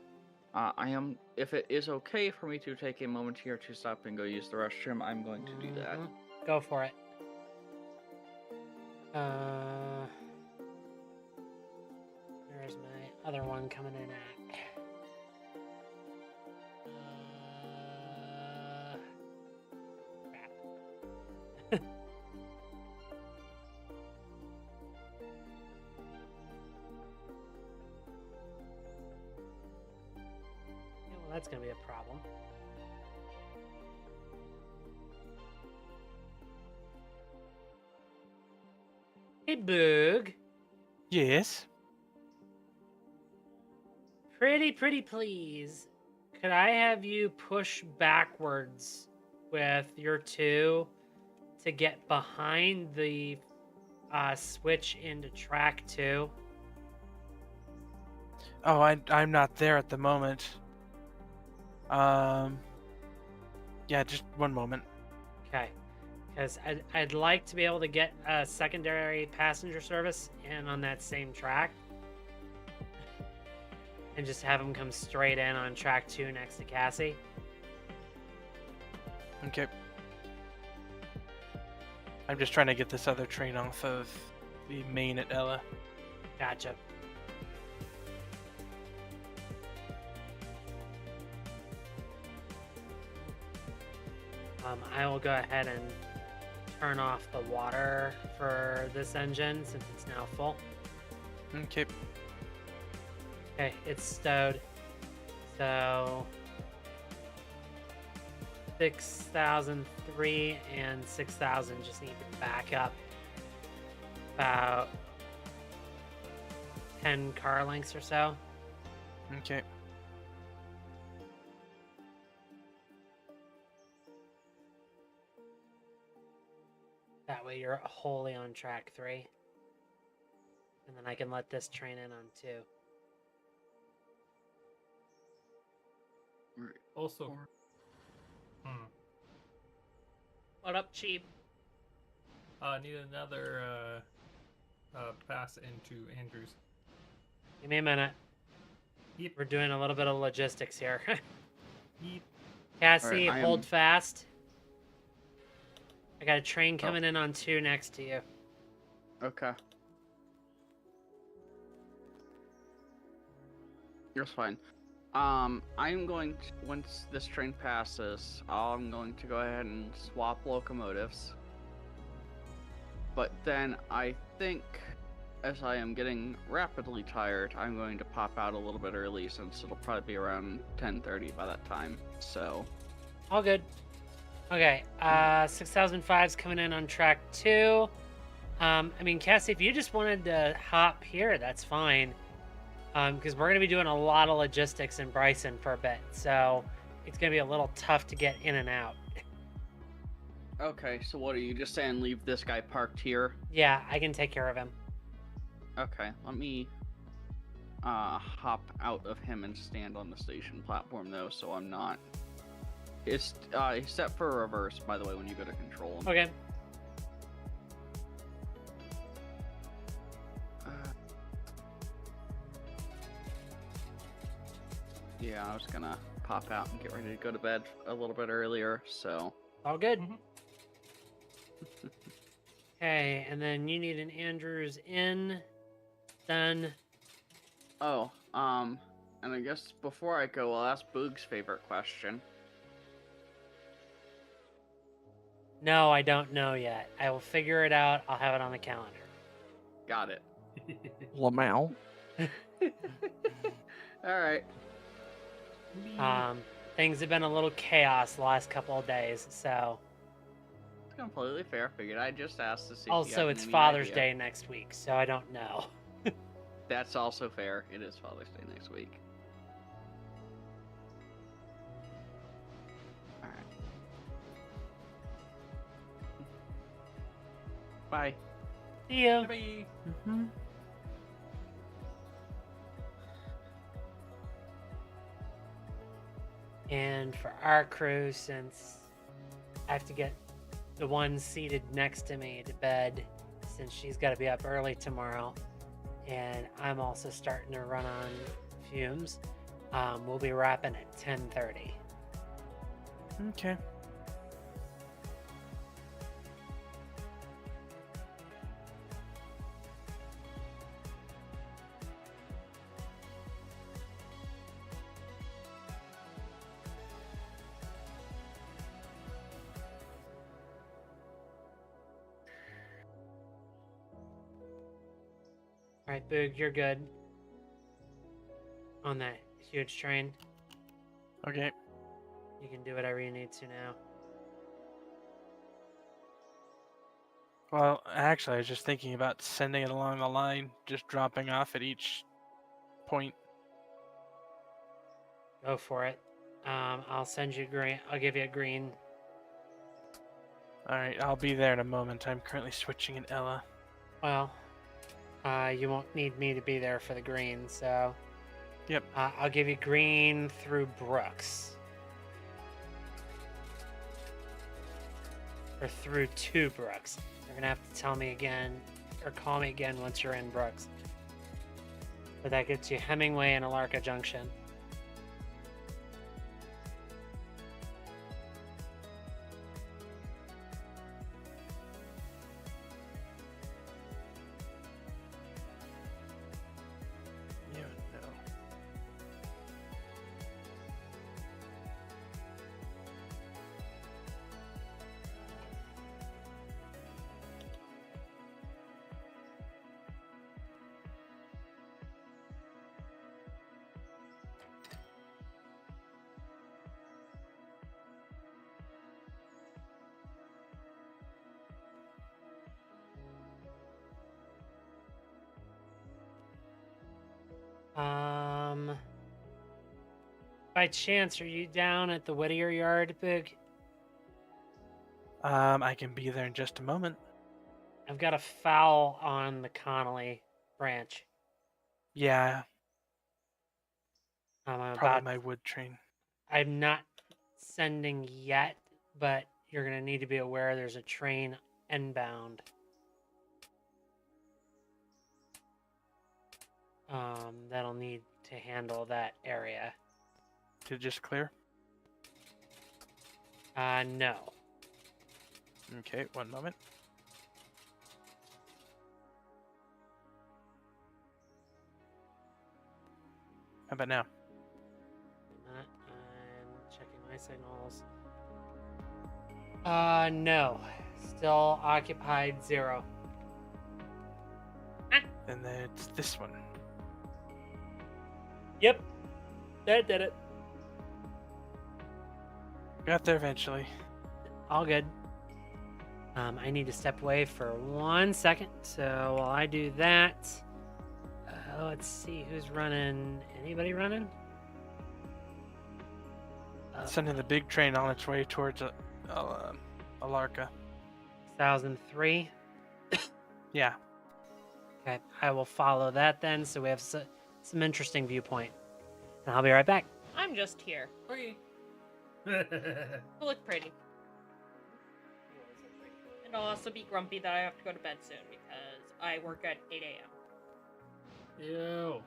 S4: I am. If it is okay for me to take a moment here to stop and go use the restroom, I'm going to do that.
S1: Mhm. Go for it. There's my other one coming in at. Crap. Yeah, well, that's gonna be a problem. Hey, Boog.
S3: Yes.
S1: Pretty please. Could I have you push backwards with your two to get behind the switch into track 2.
S3: Oh, I'm not there at the moment. Yeah, just one moment.
S1: Okay. Because I'd like to be able to get a secondary passenger service in on that same track. And just have them come straight in on track 2 next to Cassie.
S3: Okay. I'm just trying to get this other train off of the main at Ella.
S1: Gotcha. I will go ahead and turn off the water for this engine since it's now full.
S3: Okay.
S1: Okay, it's stowed. So 6,003 and 6,000 just need to back up about 10 car lengths or so.
S3: Okay.
S1: That way you're wholly on track 3. And then I can let this train in on 2.
S6: Also,
S1: What up, cheap?
S6: need another pass into Andrews.
S1: Give me a minute.
S6: Yep.
S1: We're doing a little bit of logistics here.
S6: Yep.
S1: Cassie,
S4: Alright, I
S1: hold
S4: am-
S1: fast. I got a train coming in on 2 next to you.
S4: Okay. That's fine. I'm going to, once this train passes, I'm going to go ahead and swap locomotives. But then I think, as I am getting rapidly tired, I'm going to pop out a little bit early since it'll probably be around 10:30 by that time. So,
S1: All good. Okay, 6005's coming in on track 2. I mean, Cassie, if you just wanted to hop here, that's fine. Because we're going to be doing a lot of logistics in Bryson for a bit, so it's going to be a little tough to get in and out.
S4: okay, so what are you just saying? Leave this guy parked here?
S1: Yeah, I can take care of him.
S4: Okay, let me hop out of him and stand on the station platform though, so I'm not. It's set for reverse, by the way, when you go to control him.
S1: Okay.
S4: Yeah, I was gonna pop out and get ready to go to bed a little bit earlier, so.
S1: All good.
S6: Mhm.
S1: Okay, and then you need an Andrews in. Done.
S4: Oh, and I guess before I go, I'll ask Boog's favorite question.
S1: No, I don't know yet. I will figure it out. I'll have it on the calendar.
S4: Got it.
S5: Lamau.
S4: Alright.
S1: Things have been a little chaos the last couple of days, so.
S4: It's completely fair. Figured I'd just ask to see if you
S1: Also,
S4: had
S1: it's
S4: any
S1: Father's
S4: idea.
S1: Day next week, so I don't know.
S4: That's also fair. It is Father's Day next week. Alright. Bye.
S1: See you.
S6: Bye.
S1: And for our crew, since I have to get the one seated next to me to bed, since she's got to be up early tomorrow, and I'm also starting to run on fumes, we'll be wrapping at 10:30.
S3: Okay.
S1: All right, Boog, you're good on that huge train.
S3: Okay.
S1: You can do whatever you need to now.
S3: Well, actually, I was just thinking about sending it along the line, just dropping off at each point.
S1: Go for it. I'll send you green. I'll give you a green.
S3: Alright, I'll be there in a moment. I'm currently switching in Ella.
S1: Well, you won't need me to be there for the green, so.
S3: Yep.
S1: I'll give you green through Brooks. Or through to Brooks. You're gonna have to tell me again, or call me again once you're in Brooks. But that gets you Hemingway and Alarka Junction.
S3: You know.
S1: By chance, are you down at the Whittier Yard, Big?
S3: I can be there in just a moment.
S1: I've got a foul on the Connolly branch.
S3: Yeah,
S1: I'm
S3: probably
S1: about.
S3: my wood train.
S1: I'm not sending yet, but you're gonna need to be aware there's a train inbound. That'll need to handle that area.
S3: Did it just clear?
S1: No.
S3: Okay, one moment. How about now?
S1: I'm checking my signals. No. Still occupied 0.
S3: And then it's this one.
S1: Yep. That did it.
S3: Got there eventually.
S1: All good. I need to step away for 1 second. So while I do that, let's see who's running. Anybody running?
S3: Sending the big train on its way towards Alarka.
S1: 1003.
S3: Yeah.
S1: Okay, I will follow that then. So we have some interesting viewpoint, and I'll be right back.
S2: I'm just here.
S6: Okay.
S2: You look pretty. And I'll also be grumpy that I have to go to bed soon because I work at 8 a.m.
S6: Ew.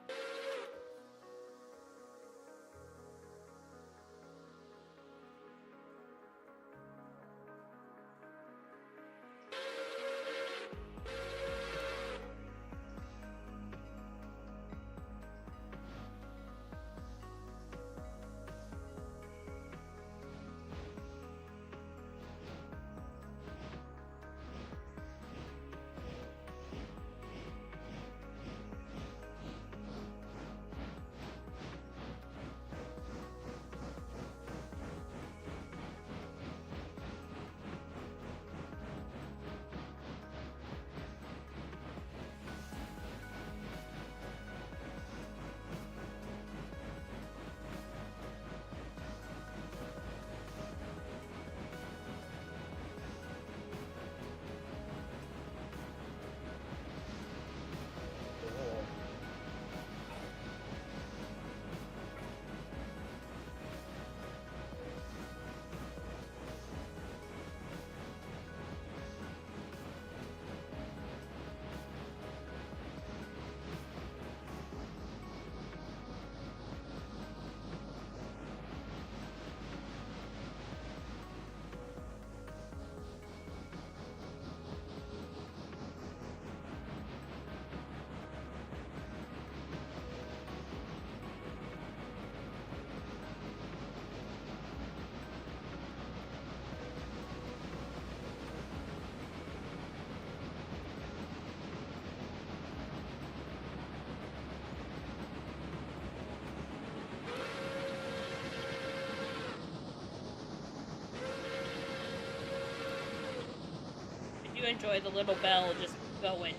S2: I do enjoy the little bell just going.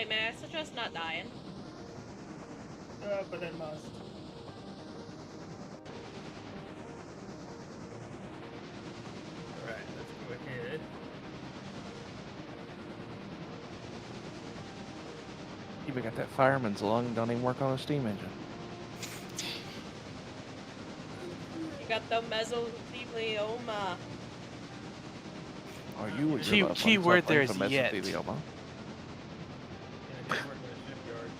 S2: may I suggest not dying?
S6: But then must. Alright, let's go ahead.
S5: Even got that fireman's lung, don't even work on a steam engine.
S2: You got the mesothelioma.
S5: Are you or
S3: Key-
S5: your loved
S3: key
S5: ones
S3: word
S5: suffering
S3: there is
S5: from
S3: yet.
S5: mesothelioma?
S6: Yeah, I did work in a shipyard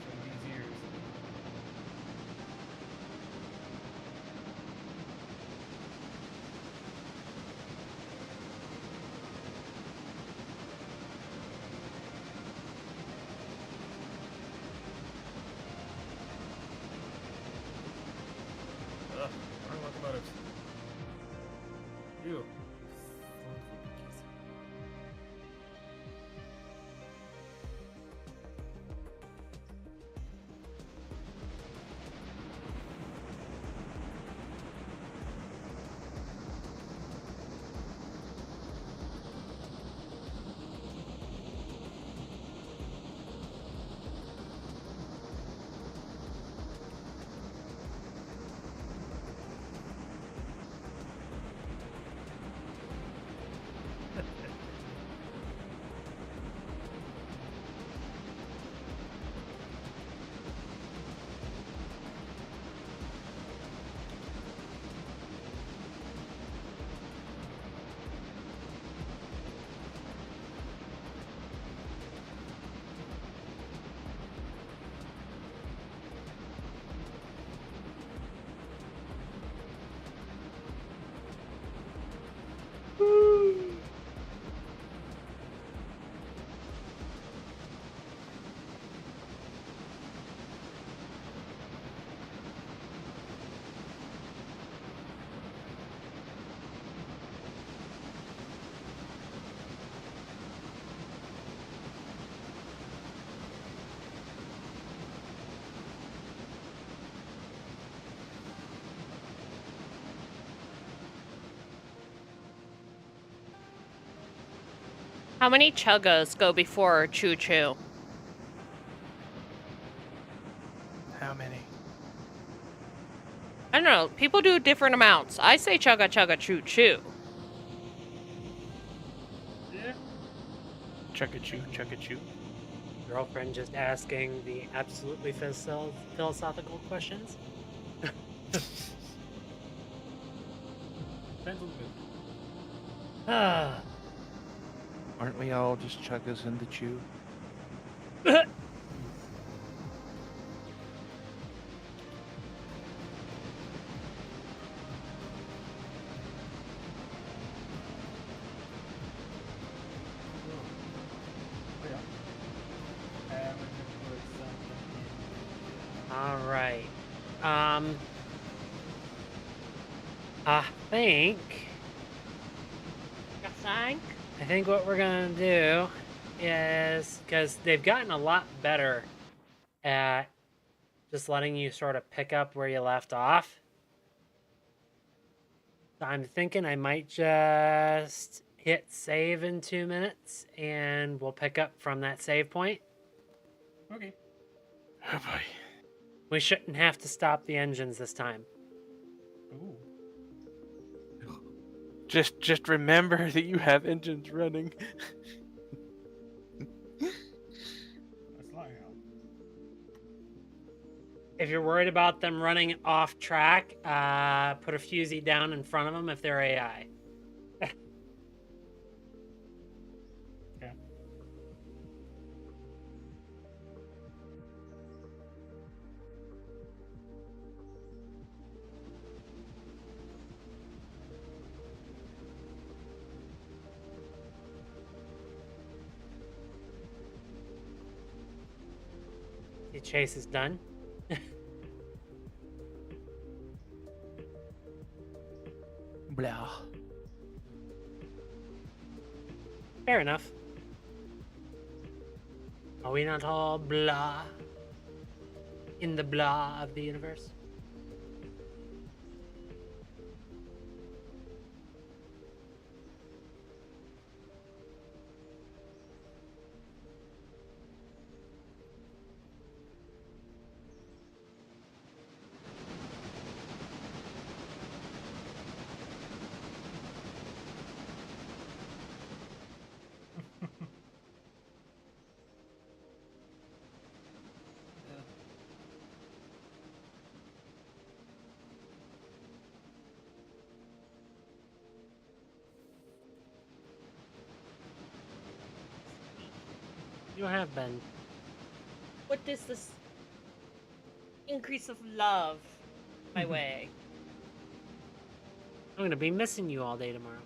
S6: for these years. Ugh, wrong locomotives. You.
S2: How many chuggas go before choo choo?
S3: How many?
S2: I don't know. People do different amounts. I say chugga chugga choo choo.
S6: Yeah.
S3: Chugga-choo, chugga-choo.
S1: Girlfriend just asking the absolutely philosophical questions.
S6: Depends on the mood.
S1: Ah.
S5: Aren't we all just chuggas in the chew?
S1: All right. I think I think what we're gonna do is, because they've gotten a lot better at just letting you sort of pick up where you left off. So I'm thinking I might just hit save in 2 minutes and we'll pick up from that save point.
S6: Okay.
S3: Oh boy.
S1: We shouldn't have to stop the engines this time.
S6: Ooh.
S3: Just remember that you have engines running.
S6: That's lying out.
S1: If you're worried about them running off track, put a fusee down in front of them if they're AI.
S6: Okay.
S1: The chase is done.
S3: Blah.
S1: Fair enough. Are we not all blah in the blah of the universe? You have been.
S2: What does this increase of love my way?
S1: I'm gonna be missing you all day tomorrow.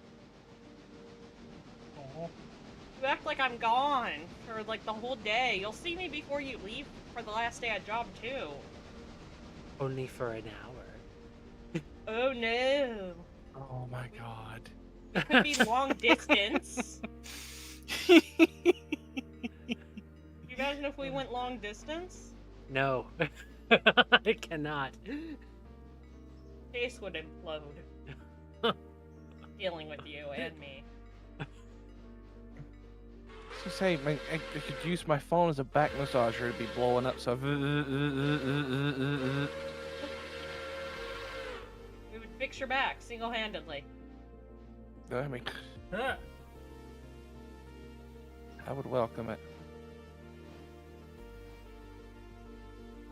S2: You act like I'm gone for like the whole day. You'll see me before you leave for the last day at job too.
S1: Only for an hour.
S2: Oh no.
S3: Oh my god.
S2: It could be long distance. You imagine if we went long distance?
S1: No. I cannot.
S2: Face would implode. Dealing with you and me.
S5: So say, I could use my phone as a back massager. It'd be blowing up. So.
S2: We would fix your back single-handedly.
S5: I mean,
S6: Huh.
S5: I would welcome it.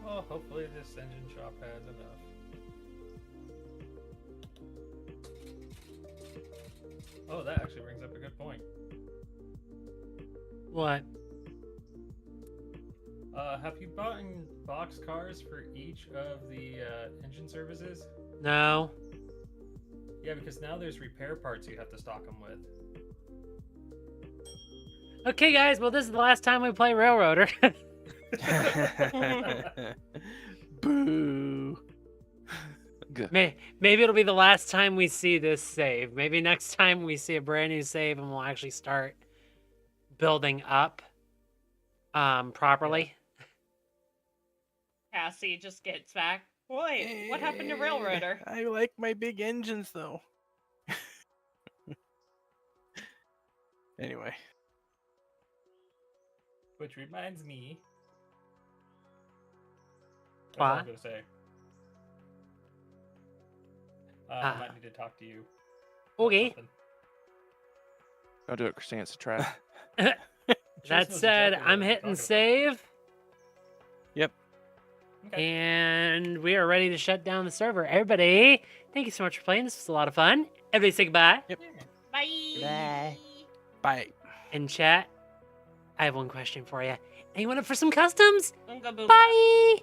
S6: Well, hopefully this engine shop has enough. Oh, that actually brings up a good point.
S1: What?
S6: Have you bought in box cars for each of the engine services?
S1: No.
S6: Yeah, because now there's repair parts you have to stock them with.
S1: Okay, guys. Well, this is the last time we play Railroader.
S5: Boo. Good.
S1: Maybe it'll be the last time we see this save. Maybe next time we see a brand new save and we'll actually start building up properly.
S2: Cassie just gets back. Wait, what happened to Railroader?
S3: I like my big engines though. Anyway.
S6: Which reminds me. That's all
S1: What?
S6: I'm gonna say. I might need to talk to you. about
S1: Okay.
S6: something.
S5: I'll do it, Christine. It's a trap.
S1: That
S6: knows
S1: said,
S6: exactly what
S1: I'm
S6: I'm
S1: hitting
S6: talking about.
S1: save.
S3: Yep.
S6: Okay.
S1: And we are ready to shut down the server. Everybody, thank you so much for playing. This was a lot of fun. Everybody say goodbye.
S2: Bye.
S3: Bye.
S1: In chat, I have one question for you. Anyone up for some customs?
S2: Unga boonga.
S1: Bye!